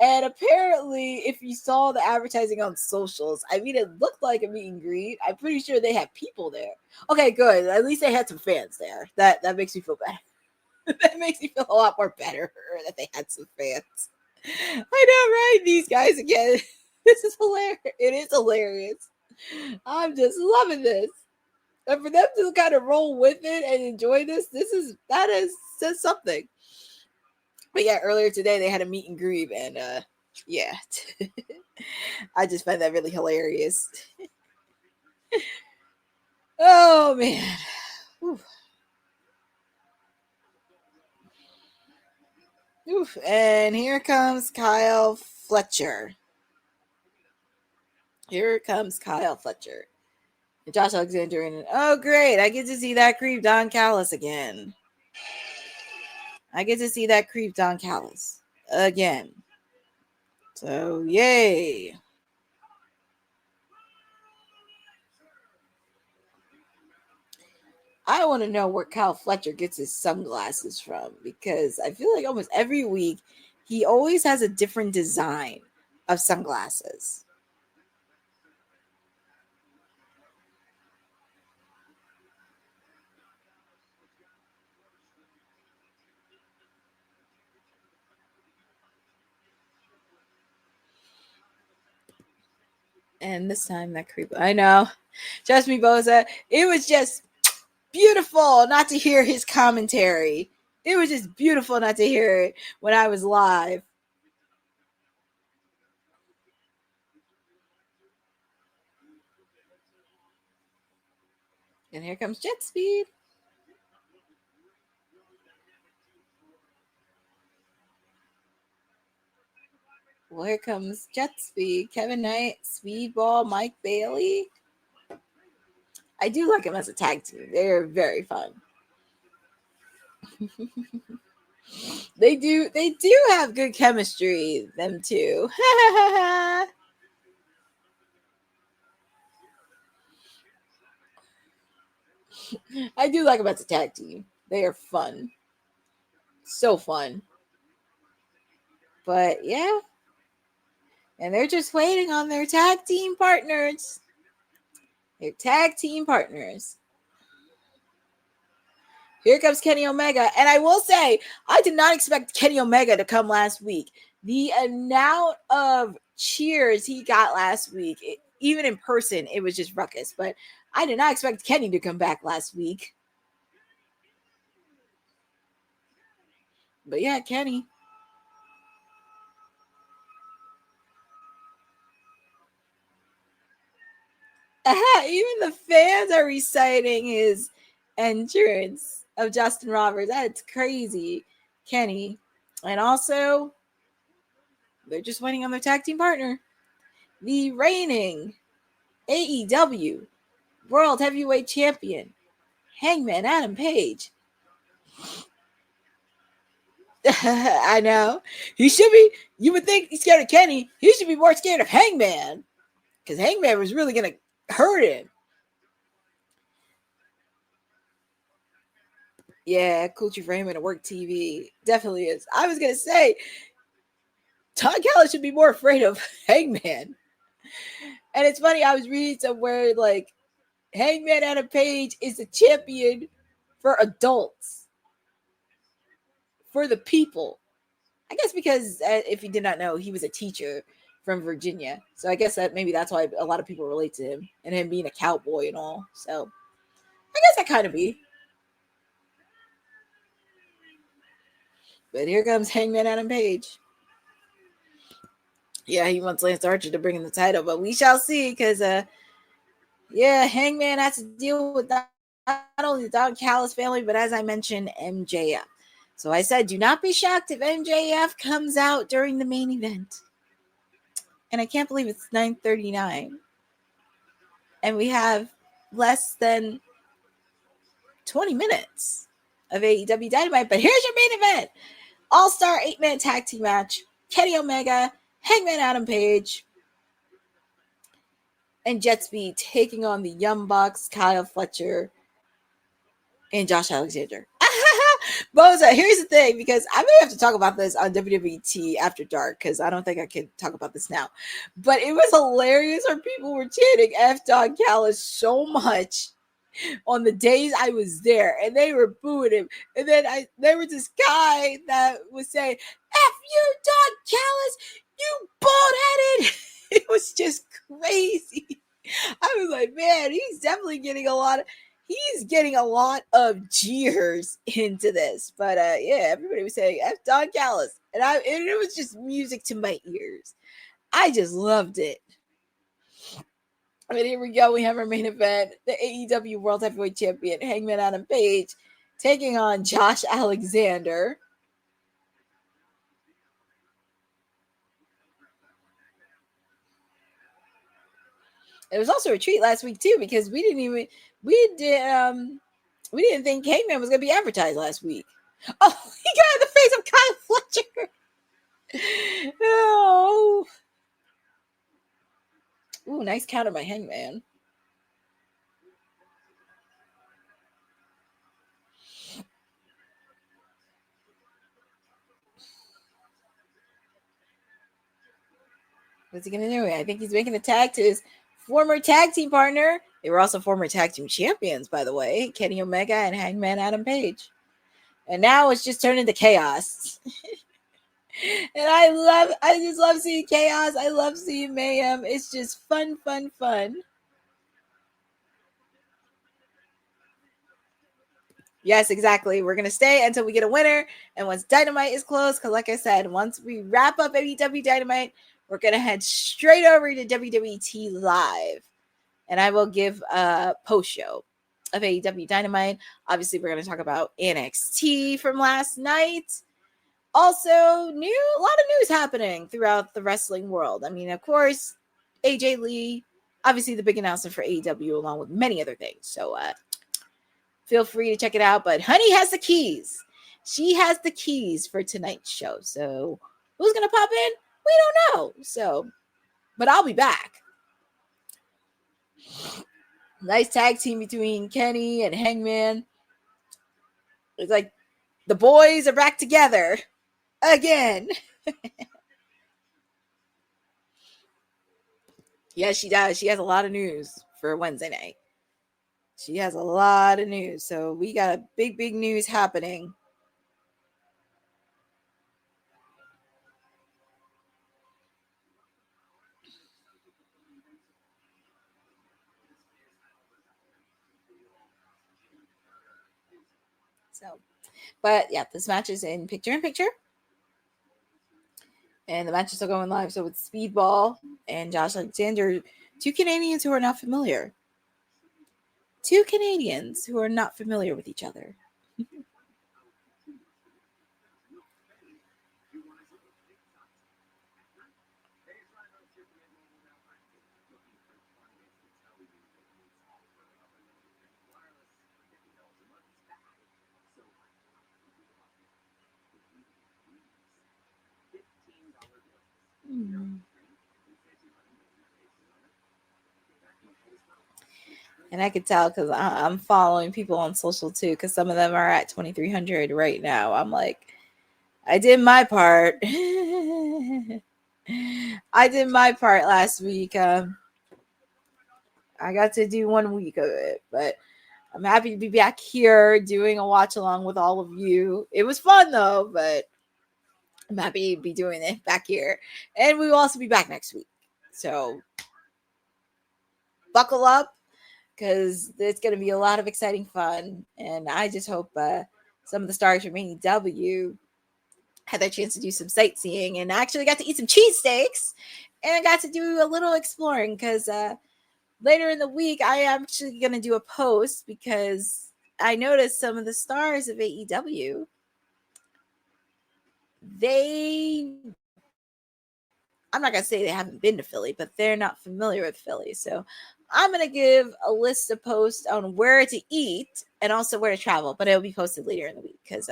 And apparently, if you saw the advertising on socials, I mean, it looked like a meet and greet. I'm pretty sure they had people there. Okay, good. At least they had some fans there. That makes me feel better. That makes me feel a lot more better that they had some fans. I know, right? These guys again. This is hilarious. It is hilarious. I'm just loving this. And for them to kind of roll with it and enjoy this, says something. But yeah, earlier today they had a meet and greet, and yeah, I just find that really hilarious. Oh man. Oof. Oof. And here comes Kyle Fletcher. Here comes Kyle Fletcher. And Josh Alexander. And oh, great. I get to see that creep Don Callis again. Again. So, yay. I want to know where Kyle Fletcher gets his sunglasses from, because I feel like almost every week he always has a different design of sunglasses. And this time that creep, I know. Trust me, Boza. It was just beautiful not to hear his commentary. It was just beautiful not to hear it when I was live. And here comes Jet Speed. Well, here comes Jet Speed, Kevin Knight, Speedball, Mike Bailey. I do like them as a tag team. They're very fun. They do have good chemistry, them two. I do like them as a tag team. They are fun. So fun. But yeah. And they're just waiting on their tag team partners. Their tag team partners. Here comes Kenny Omega. And I will say, I did not expect Kenny Omega to come last week. The amount of cheers he got last week, even in person, it was just ruckus. But I did not expect Kenny to come back last week. But yeah, Kenny. Even the fans are reciting his entrance of Justin Roberts. That's crazy, Kenny. And also, they're just waiting on their tag team partner, the reigning AEW World Heavyweight Champion, Hangman Adam Page. I know. He should be. You would think he's scared of Kenny. He should be more scared of Hangman, because Hangman was really going to hurt him. Yeah, coochie for him to work TV. Definitely is. I was going to say, Tom Callis should be more afraid of Hangman. And it's funny, I was reading somewhere like Hangman Adam Page is a champion for adults, for the people. I guess because if you did not know, he was a teacher from Virginia. So I guess that maybe that's why a lot of people relate to him, and him being a cowboy and all. So I guess that kind of be. But here comes Hangman Adam Page. Yeah, he wants Lance Archer to bring in the title, but we shall see, because yeah, Hangman has to deal with not only the Don Callis family, but as I mentioned, MJF. So I said, do not be shocked if MJF comes out during the main event. And I can't believe it's 9:39. And we have less than 20 minutes of AEW Dynamite. But here's your main event. All-Star 8-man tag team match. Kenny Omega, Hangman Adam Page, and Jet Speed taking on the Young Bucks, Kyle Fletcher, and Josh Alexander. Boza, here's the thing, because I may have to talk about this on WWT After Dark, because I don't think I can talk about this now. But it was hilarious when people were chanting F Don Callis so much on the days I was there, and they were booing him. And then there was this guy that was saying, F you, Don Callis, you bald-headed. It was just crazy. I was like, man, he's definitely getting a lot of jeers into this. But yeah, everybody was saying F Don Callis. And it was just music to my ears. I just loved it. But here we go. We have our main event. The AEW World Heavyweight Champion, Hangman Adam Page, taking on Josh Alexander. It was also a treat last week too, because we didn't think Hangman was going to be advertised last week. Oh, he got in the face of Kyle Fletcher. Oh. Ooh, nice counter by Hangman. What's he going to do? I think he's making a tag to his former tag team partner. They were also former tag team champions, by the way, Kenny Omega and Hangman Adam Page. And now it's just turned into chaos. And I just love seeing chaos. I love seeing mayhem. It's just fun. Yes, exactly. We're going to stay until we get a winner. And once Dynamite is closed, because like I said, once we wrap up AEW Dynamite, we're going to head straight over to WWT Live. And I will give a post-show of AEW Dynamite. Obviously, we're going to talk about NXT from last night. Also, a lot of news happening throughout the wrestling world. I mean, of course, AJ Lee, obviously the big announcement for AEW, along with many other things. So feel free to check it out. But Honey has the keys. She has the keys for tonight's show. So who's going to pop in? We don't know. So, but I'll be back. Nice tag team between Kenny and Hangman. It's like the boys are back together again. Yes, she does. She has a lot of news for Wednesday night. She has a lot of news. So we got a big news happening. So, but yeah, this match is in picture-in-picture. And the match is still going live. So it's Speedball and Josh Alexander, two Canadians who are not familiar. Two Canadians who are not familiar with each other. And I could tell because I'm following people on social too, because some of them are at 2,300 right now. I'm like, I did my part. I did my part last week. I got to do 1 week of it, but I'm happy to be back here doing a watch along with all of you. It was fun though, but I'm happy to be doing it back here. And we will also be back next week. So buckle up, because it's going to be a lot of exciting fun. And I just hope some of the stars from AEW had their chance to do some sightseeing, and I actually got to eat some cheesesteaks, and I got to do a little exploring, because later in the week, I am actually going to do a post, because I noticed some of the stars of AEW, I'm not going to say they haven't been to Philly, but they're not familiar with Philly. So I'm going to give a list of posts on where to eat and also where to travel, but it'll be posted later in the week, because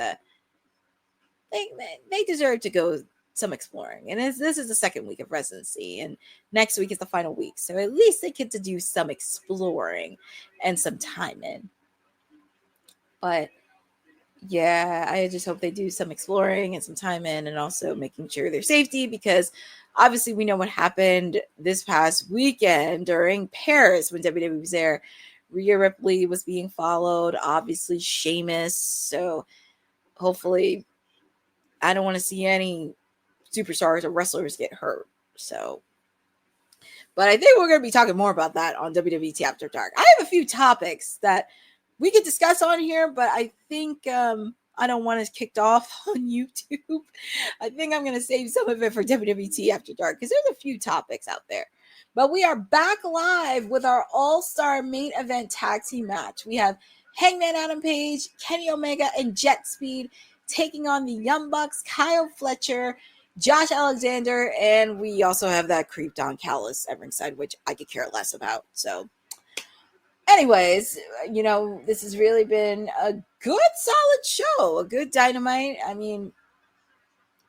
they deserve to go some exploring. And this is the second week of residency, and next week is the final week. So at least they get to do some exploring and some time in. But Yeah, I just hope they do some exploring and some time in, and also making sure their safety, because obviously we know what happened this past weekend during Paris when WWE was there. Rhea Ripley was being followed, obviously Sheamus. So hopefully, I don't want to see any superstars or wrestlers get hurt. So, but I think we're going to be talking more about that on WWT After Dark. I have a few topics that we could discuss on here, but I think I don't want us kicked off on YouTube. I think I'm going to save some of it for WWT After Dark because there's a few topics out there. But we are back live with our all-star main event tag team match. We have Hangman Adam Page, Kenny Omega, and Jet Speed taking on the Young Bucks, Kyle Fletcher, Josh Alexander, and we also have that creep Don Callis at ringside, which I could care less about. So, anyways, you know, this has really been a good, solid show, a good Dynamite. I mean,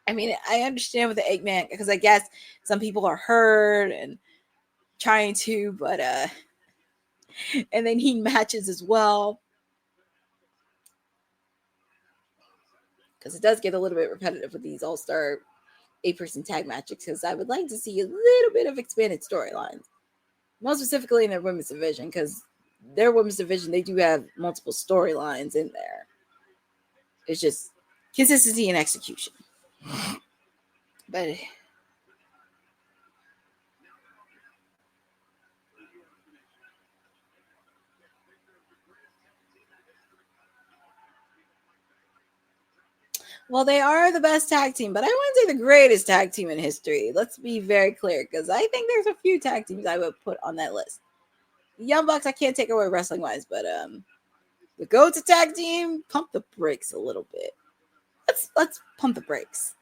I understand with the Eggman because I guess some people are hurt and trying to, but and they need matches as well because it does get a little bit repetitive with these all-star 8-person tag matches. Because I would like to see a little bit of expanded storylines, most specifically in their women's division, because their women's division, they do have multiple storylines in there. It's just consistency and execution. But well, they are the best tag team, but I wouldn't say the greatest tag team in history. Let's be very clear, because I think there's a few tag teams I would put on that list. The Young Bucks, I can't take away wrestling wise, but the go-to tag team, pump the brakes a little bit. Let's pump the brakes.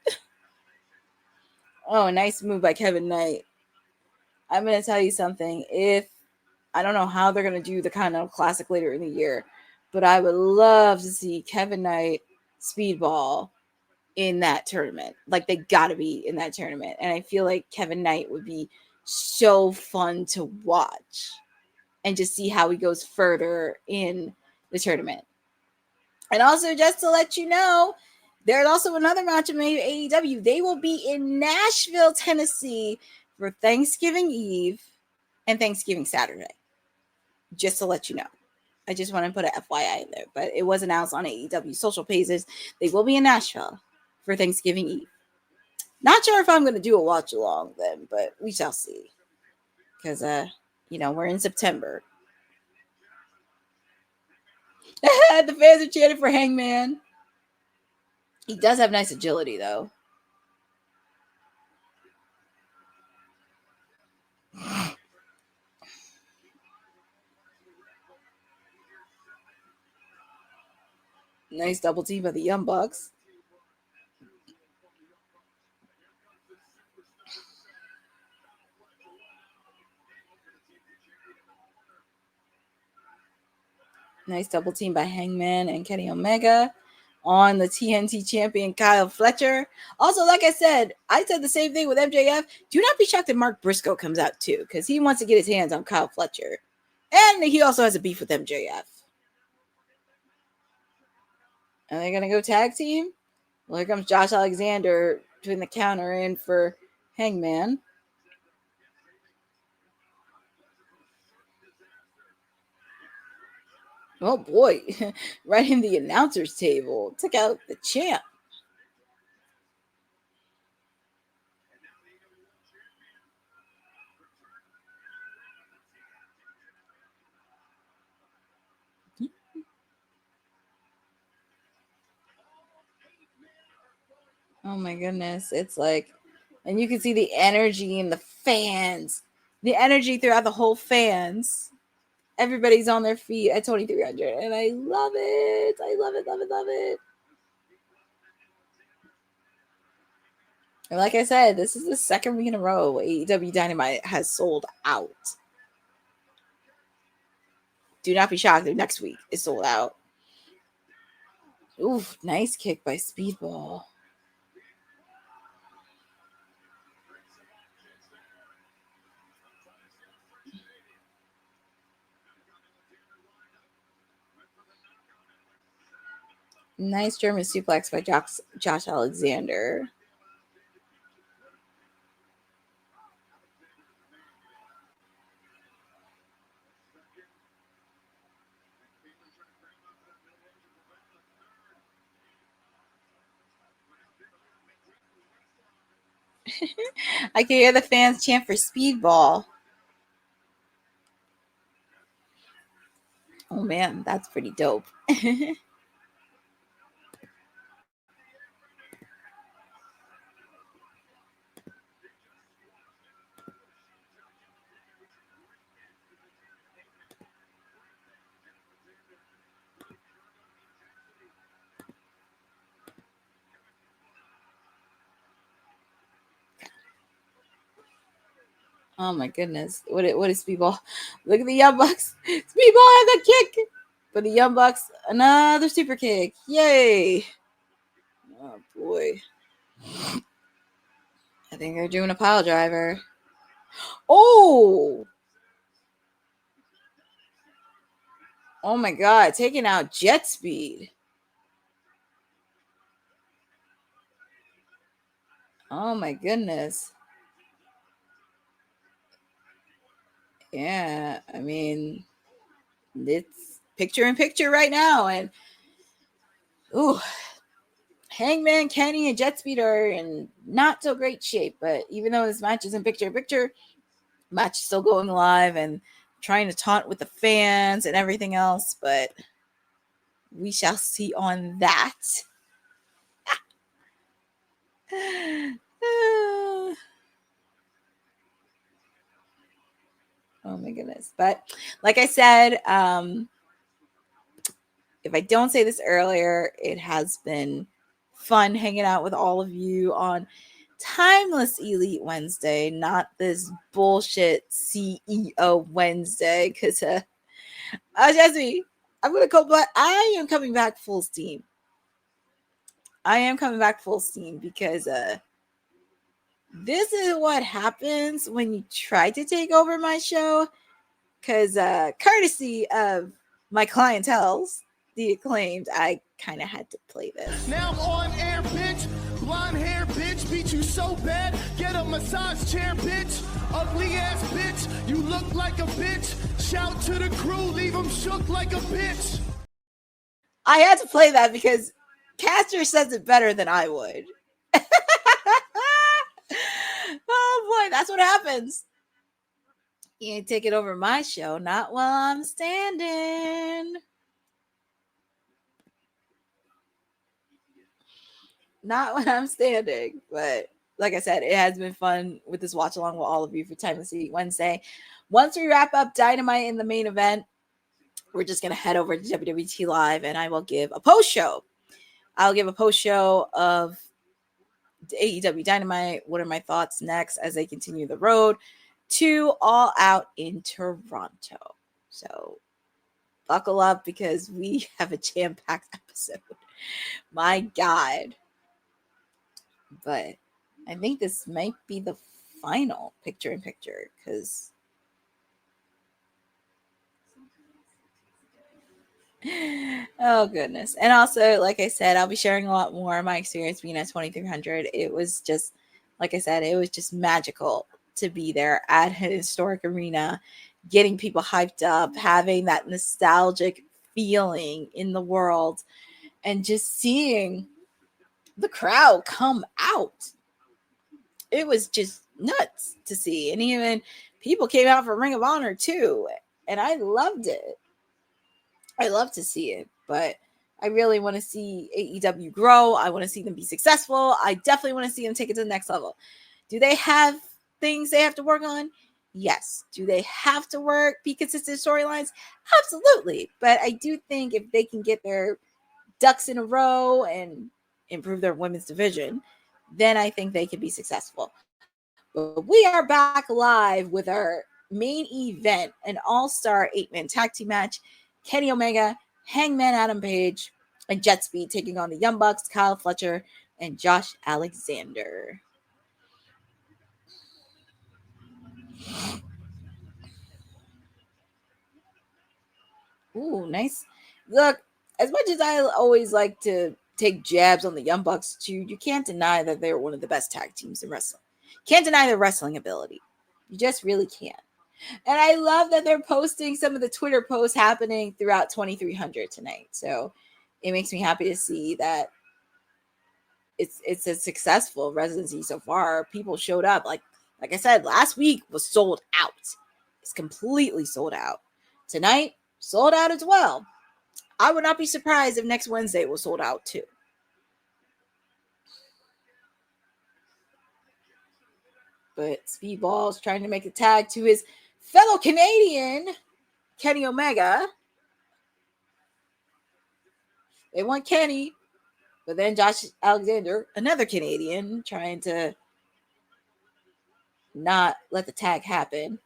Oh, a nice move by Kevin Knight. I'm gonna tell you something. If I don't know how they're gonna do the kind of classic later in the year, but I would love to see Kevin Knight Speedball in that tournament. Like, they gotta be in that tournament. And I feel like Kevin Knight would be so fun to watch and just see how he goes further in the tournament. And also, just to let you know, there's also another match in AEW. They will be in Nashville, Tennessee for Thanksgiving Eve and Thanksgiving Saturday. Just to let you know. I just want to put an FYI in there. But it was announced on AEW social pages. They will be in Nashville for Thanksgiving Eve. Not sure if I'm going to do a watch along then, but we shall see. Because, we're in September. The fans are chanting for Hangman. He does have nice agility, though. Nice double team by the Young Bucks. Nice double team by Hangman and Kenny Omega on the TNT champion Kyle Fletcher. Also, like I said the same thing with MJF. Do not be shocked if Mark Briscoe comes out too, because he wants to get his hands on Kyle Fletcher. And he also has a beef with MJF. Are they going to go tag team? Well, here comes Josh Alexander doing the counter in for Hangman. Oh boy, right in the announcer's table. Took out the champ. Oh my goodness. It's like, and you can see the energy in the fans, the energy throughout the whole fans. Everybody's on their feet at 2,300, and I love it. I love it, love it, love it. And like I said, this is the second week in a row AEW Dynamite has sold out. Do not be shocked if next week is sold out. Oof, nice kick by Speedball. Nice German suplex by Josh Alexander. I can hear the fans chant for Speedball. Oh man, that's pretty dope. Oh my goodness. What is Speedball? Look at the Young Bucks. Speedball had the kick. For the Young Bucks, another super kick. Yay. Oh boy. I think they're doing a pile driver. Oh. Oh my god. Taking out Jet Speed. Oh my goodness. Yeah. I mean, it's picture in picture right now. And ooh. Hangman, Kenny, and Jet Speed are in not so great shape, but even though this match is in picture in picture, match is still going live and trying to taunt with the fans and everything else, but we shall see on that. Oh my goodness. But like I said, if I don't say this earlier, it has been fun hanging out with all of you on Timeless Elite Wednesday, not this bullshit CEO Wednesday. Because, Jesse, I'm going to go, but I am coming back full steam. I am coming back full steam because this is what happens when you try to take over my show. Because courtesy of my clientels, the Acclaimed, I kind of had to play this. Now I'm on air, bitch. Blonde hair, bitch. Beat you so bad. Get a massage chair, bitch. Ugly ass bitch. You look like a bitch. Shout to the crew. Leave them shook like a bitch. I had to play that because Caster says it better than I would. Oh boy, that's what happens. You ain't taking over my show, not while I'm standing. Not when I'm standing. But like I said, it has been fun with this watch along with all of you for Timeless Elite Wednesday. Once we wrap up Dynamite in the main event, we're just going to head over to WWT Live and I will give a post show. I'll give a post show of AEW Dynamite. What are my thoughts next as they continue the road to All Out in Toronto? So buckle up because we have a jam-packed episode. My God. But I think this might be the final picture in picture because oh goodness. And also, like I said, I'll be sharing a lot more of my experience being at 2300. It was just, like I said, it was just magical to be there at an historic arena, getting people hyped up, having that nostalgic feeling in the world, and just seeing the crowd come out. It was just nuts to see. And even people came out for Ring of Honor too. And I loved it. I love to see it, but I really want to see AEW grow. I want to see them be successful. I definitely want to see them take it to the next level. Do they have things they have to work on? Yes. Do they have to be consistent storylines? Absolutely. But I do think if they can get their ducks in a row and improve their women's division, then I think they can be successful. But we are back live with our main event, an all-star 8-man tag team match. Kenny Omega, Hangman Adam Page, and Jet Speed taking on the Young Bucks, Kyle Fletcher, and Josh Alexander. Ooh, nice. Look, as much as I always like to take jabs on the Young Bucks too, you can't deny that they're one of the best tag teams in wrestling. Can't deny their wrestling ability. You just really can't. And I love that they're posting some of the Twitter posts happening throughout 2300 tonight. So it makes me happy to see that it's a successful residency so far. People showed up. Like I said, last week was sold out. It's completely sold out. Tonight, sold out as well. I would not be surprised if next Wednesday was sold out too. But Speedball is trying to make a tag to his fellow Canadian, Kenny Omega. They want Kenny, but then Josh Alexander, another Canadian, trying to not let the tag happen.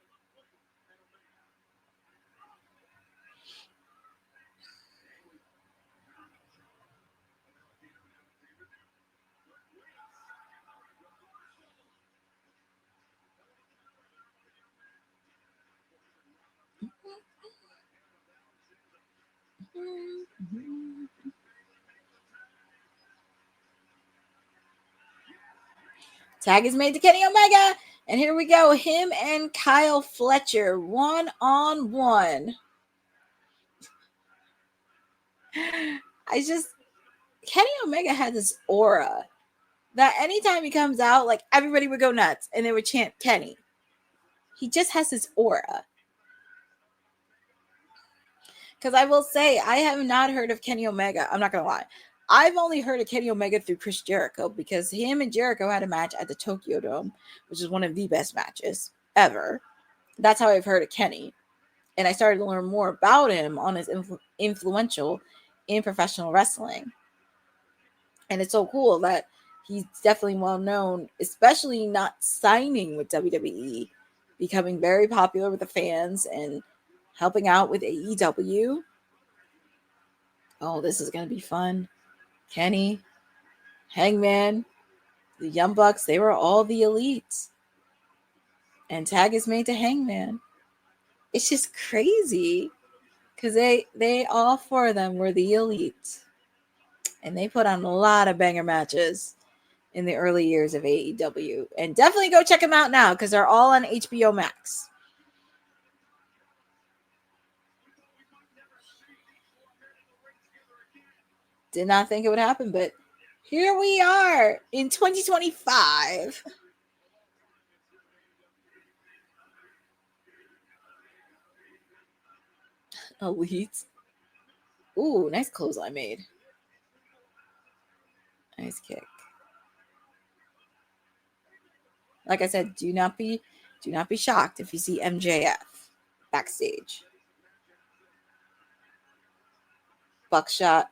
Tag is made to Kenny Omega. And here we go. Him and Kyle Fletcher, 1-on-1. Kenny Omega has this aura that anytime he comes out, like everybody would go nuts and they would chant Kenny. He just has this aura. Because I will say, I have not heard of Kenny Omega. I'm not going to lie. I've only heard of Kenny Omega through Chris Jericho because him and Jericho had a match at the Tokyo Dome, which is one of the best matches ever. That's how I've heard of Kenny. And I started to learn more about him on his influential in professional wrestling. And it's so cool that he's definitely well known, especially not signing with WWE, becoming very popular with the fans and helping out with AEW. Oh, this is going to be fun. Kenny, Hangman, the Young Bucks, they were all the elites. And tag is made to Hangman. It's just crazy because they all four of them were the elites. And they put on a lot of banger matches in the early years of AEW. And definitely go check them out now because they're all on HBO Max. Did not think it would happen, but here we are in 2025. Elite. Ooh, nice clothesline made. Nice kick. Like I said, do not be shocked if you see MJF backstage. Buckshot.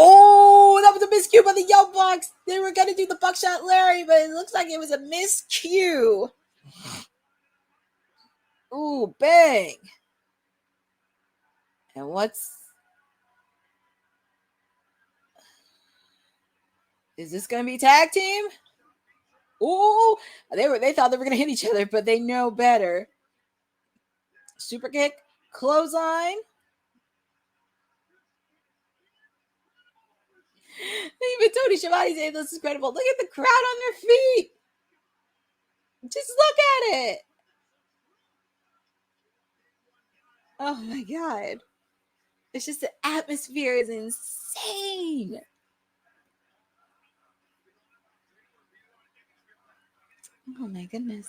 Oh, that was a miscue by the Young Bucks. They were going to do the Buckshot Larry, but it looks like it was a miscue. Ooh, bang. And is this going to be tag team? Ooh, they thought they were going to hit each other, but they know better. Super kick, clothesline. Even Tony Schiavone saying this is incredible. Look at the crowd on their feet. Just look at it. Oh my God. It's just the atmosphere is insane. Oh my goodness.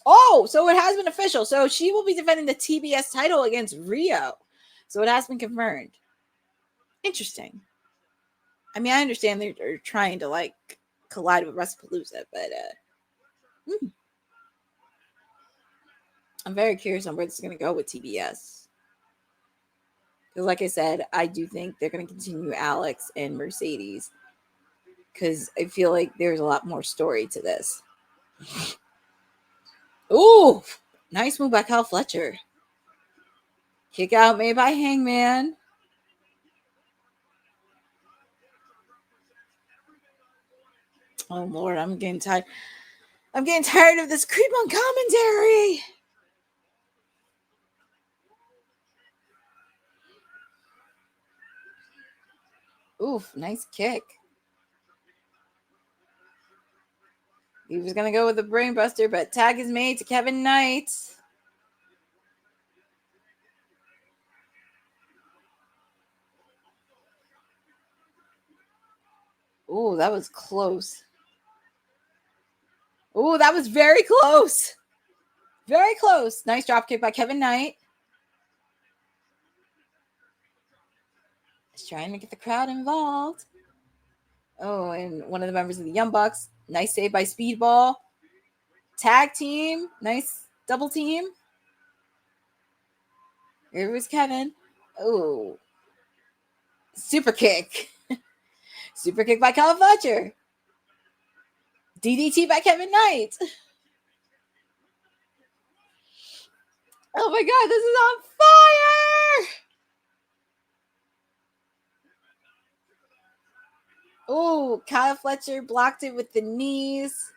Oh, so it has been official. So she will be defending the TBS title against Rio. So it has been confirmed. Interesting. I mean, I understand they're trying to like collide with WrestlePalooza, but I'm very curious on where this is going to go with TBS. Because like I said, I do think they're going to continue Alex and Mercedes because I feel like there's a lot more story to this. Ooh, nice move by Kyle Fletcher. Kick out made by Hangman. Oh Lord, I'm getting tired. I'm getting tired of this creep on commentary. Oof, nice kick. He was going to go with the brainbuster, but tag is made to Kevin Knight. Ooh, that was close. Ooh, that was very close. Very close. Nice drop kick by Kevin Knight. He's trying to get the crowd involved. Oh, and one of the members of the Young Bucks. Nice save by Speedball. Tag team. Nice double team. Here was Kevin. Oh. Super kick. Super kick by Kyle Fletcher. DDT by Kevin Knight. Oh my God, this is on fire! Oh, Kyle Fletcher blocked it with the knees.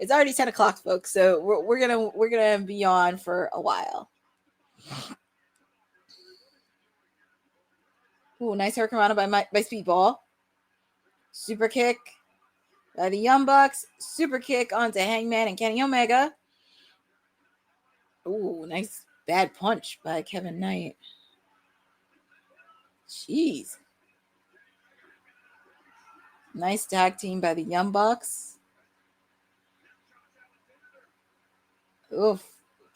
It's already 10 o'clock, folks, so we're gonna be on for a while. Ooh, nice hurricane by Speedball. Super kick by the Young Bucks. Super kick onto Hangman and Kenny Omega. Ooh, nice bad punch by Kevin Knight. Jeez. Nice tag team by the Young Bucks. Oof.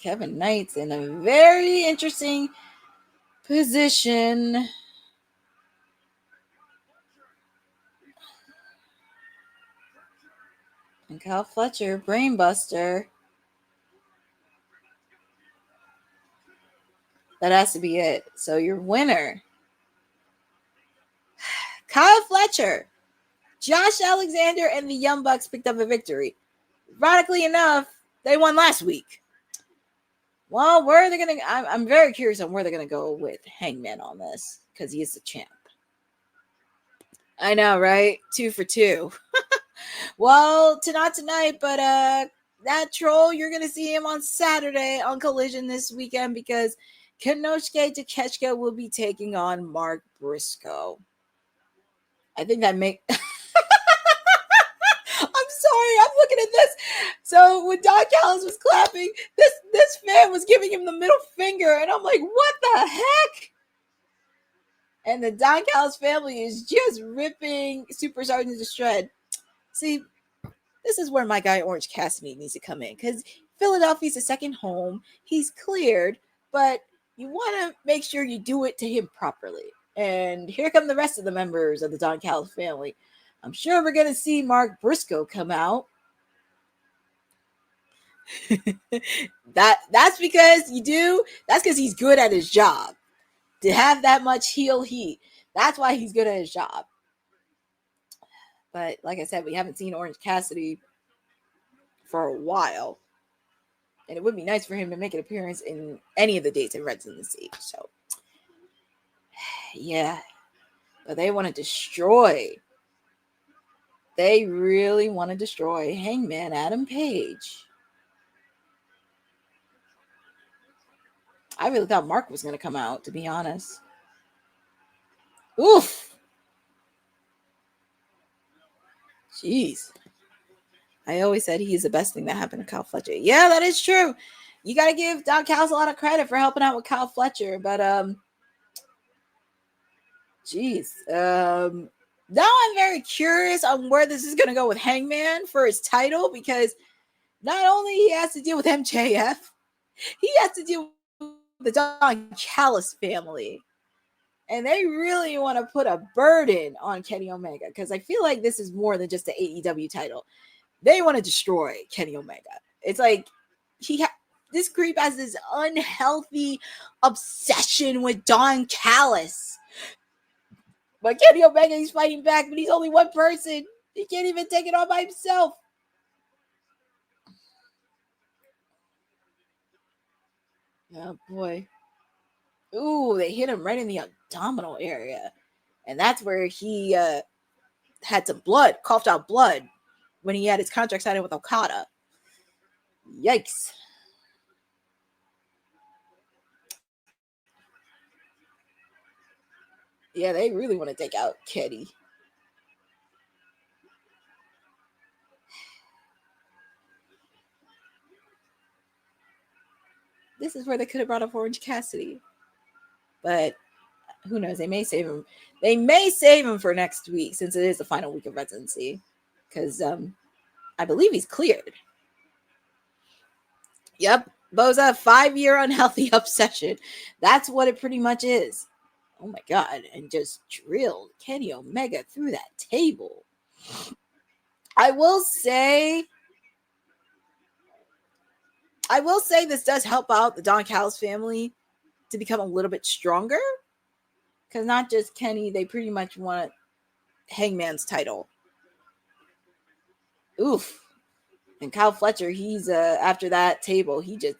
Kevin Knight's in a very interesting position. And Kyle Fletcher, brainbuster. That has to be it. So your winner, Kyle Fletcher, Josh Alexander, and the Young Bucks picked up a victory. Ironically enough, they won last week. Well, where are they going to... I'm very curious on where they're going to go with Hangman on this, because he is the champ. I know, right? 2 for 2. Well, not tonight, but that troll, you're going to see him on Saturday on Collision this weekend, because Konosuke Takeshita will be taking on Mark Briscoe. I think that make... I'm sorry, I'm looking at this. So when Don Callis was clapping, this fan was giving him the middle finger, and I'm like, what the heck? And the Don Callis family is just ripping Super Sergeant to shred. See, this is where my guy Orange Cassidy needs to come in, because Philadelphia's a second home. He's cleared, but you want to make sure you do it to him properly. And here come the rest of the members of the Don Callis family. I'm sure we're going to see Mark Briscoe come out. That's because that's because he's good at his job. To have that much heel heat, that's why he's good at his job. But like I said, we haven't seen Orange Cassidy for a while. And it would be nice for him to make an appearance in any of the dates in Residency. So, yeah. But they want to destroy. They really want to destroy Hangman Adam Page. I really thought Mark was going to come out, to be honest. Oof. Jeez. I always said he's the best thing that happened to Kyle Fletcher. Yeah, that is true. You got to give Don Callis a lot of credit for helping out with Kyle Fletcher. But, jeez. Now I'm very curious on where this is going to go with Hangman for his title, because not only he has to deal with MJF, he has to deal with the Don Callis family. And they really want to put a burden on Kenny Omega, because I feel like this is more than just the AEW title. They want to destroy Kenny Omega. It's like this creep has this unhealthy obsession with Don Callis. But Kenny Omega, he's fighting back, but he's only one person. He can't even take it on by himself. Oh boy. Ooh, they hit him right in the abdominal area. And that's where he had some blood, coughed out blood when he had his contract signed with Okada. Yikes. Yeah, they really want to take out Kenny. This is where they could have brought up Orange Cassidy. But who knows? They may save him. They may save him for next week since it is the final week of residency. Because I believe he's cleared. Yep. Boza, 5-year unhealthy obsession. That's what it pretty much is. Oh my God. And just drilled Kenny Omega through that table. I will say this does help out the Don Callis family to become a little bit stronger. Because not just Kenny, they pretty much want Hangman's title. Oof. And Kyle Fletcher, he's after that table, his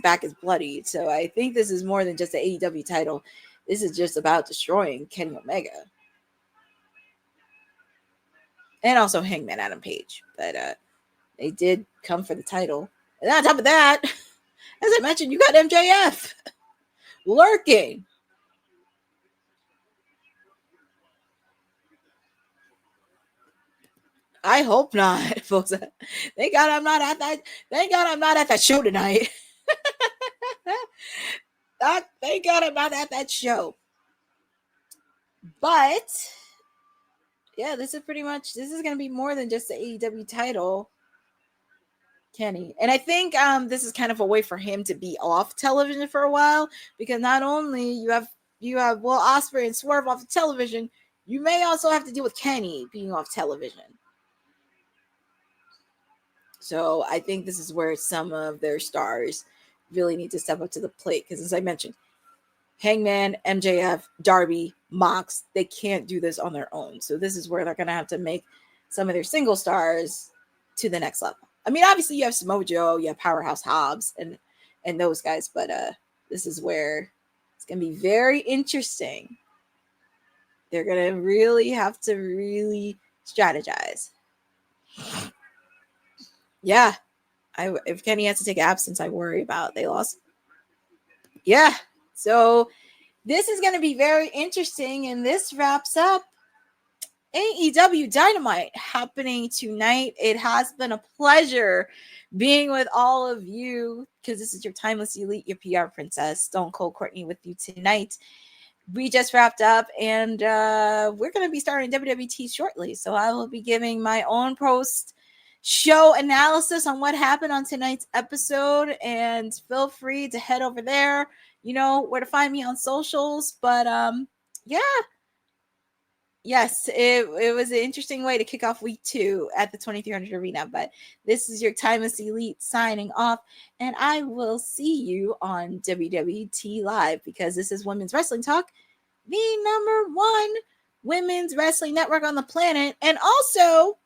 back is bloody. So I think this is more than just the AEW title. This is just about destroying Kenny Omega. And also Hangman Adam Page. But they did come for the title. And on top of that, as I mentioned, you got MJF lurking. I hope not. Thank God I'm not at that. Thank God I'm not at that show tonight. Thank God I'm not at that show. But yeah, this is going to be more than just the AEW title, Kenny. And I think this is kind of a way for him to be off television for a while, because not only you have Will Ospreay and Swerve off of television, you may also have to deal with Kenny being off television. So I think this is where some of their stars really need to step up to the plate. Because as I mentioned, Hangman, MJF, Darby, Mox, they can't do this on their own. So this is where they're going to have to make some of their single stars to the next level. I mean, obviously you have Samoa Joe, you have Powerhouse Hobbs and those guys. But this is where it's going to be very interesting. They're going to really have to really strategize. Yeah, if Kenny has to take absence, I worry about they lost. Yeah, so this is going to be very interesting, and this wraps up AEW Dynamite happening tonight. It has been a pleasure being with all of you, because this is your timeless elite, your PR princess, Stone Cold Courtney, with you tonight. We just wrapped up, and we're going to be starting WWT shortly, so I will be giving my own post-show analysis on what happened on tonight's episode, and feel free to head over there. You know where to find me on socials, but yeah. Yes, it was an interesting way to kick off week 2 at the 2300 Arena, but this is your Timeless Elite signing off, and I will see you on WWT Live, because this is Women's Wrestling Talk, the #1 women's wrestling network on the planet. And also,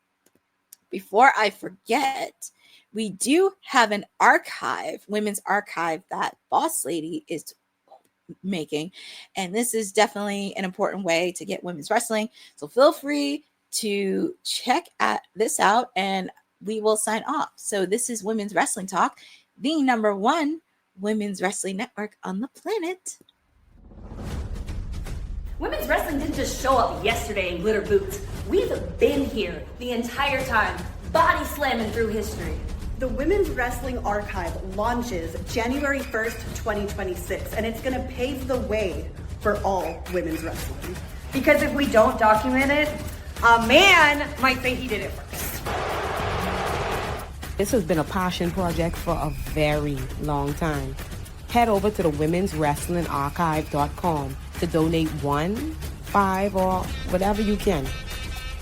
before I forget, we do have an archive, women's archive, that Boss Lady is making, and this is definitely an important way to get women's wrestling, so feel free to check this out, and we will sign off. So this is Women's Wrestling Talk, the #1 women's wrestling network on the planet. Women's wrestling didn't just show up yesterday in glitter boots. We've been here the entire time, body slamming through history. The Women's Wrestling Archive launches January 1st, 2026, and it's going to pave the way for all women's wrestling. Because if we don't document it, a man might say he did it first. This has been a passion project for a very long time. Head over to the womenswrestlingarchive.com to donate $1, $5, or whatever you can.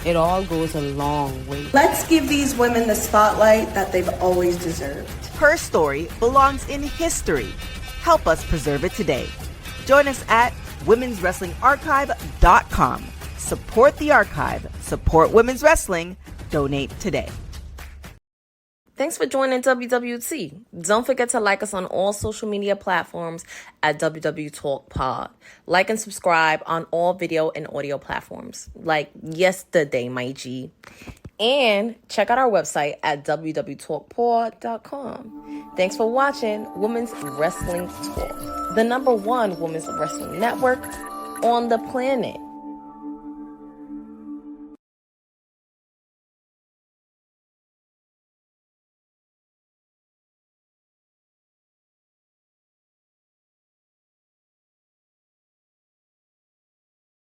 It all goes a long way. Let's give these women the spotlight that they've always deserved. Her story belongs in history. Help us preserve it today. Join us at womenswrestlingarchive.com. Support the archive. Support women's wrestling. Donate today. Thanks for joining WWT. Don't forget to like us on all social media platforms at WWTalkpod. Like and subscribe on all video and audio platforms, like yesterday, my G. And check out our website at www.talkpod.com. Thanks for watching Women's Wrestling Talk, the #1 women's wrestling network on the planet.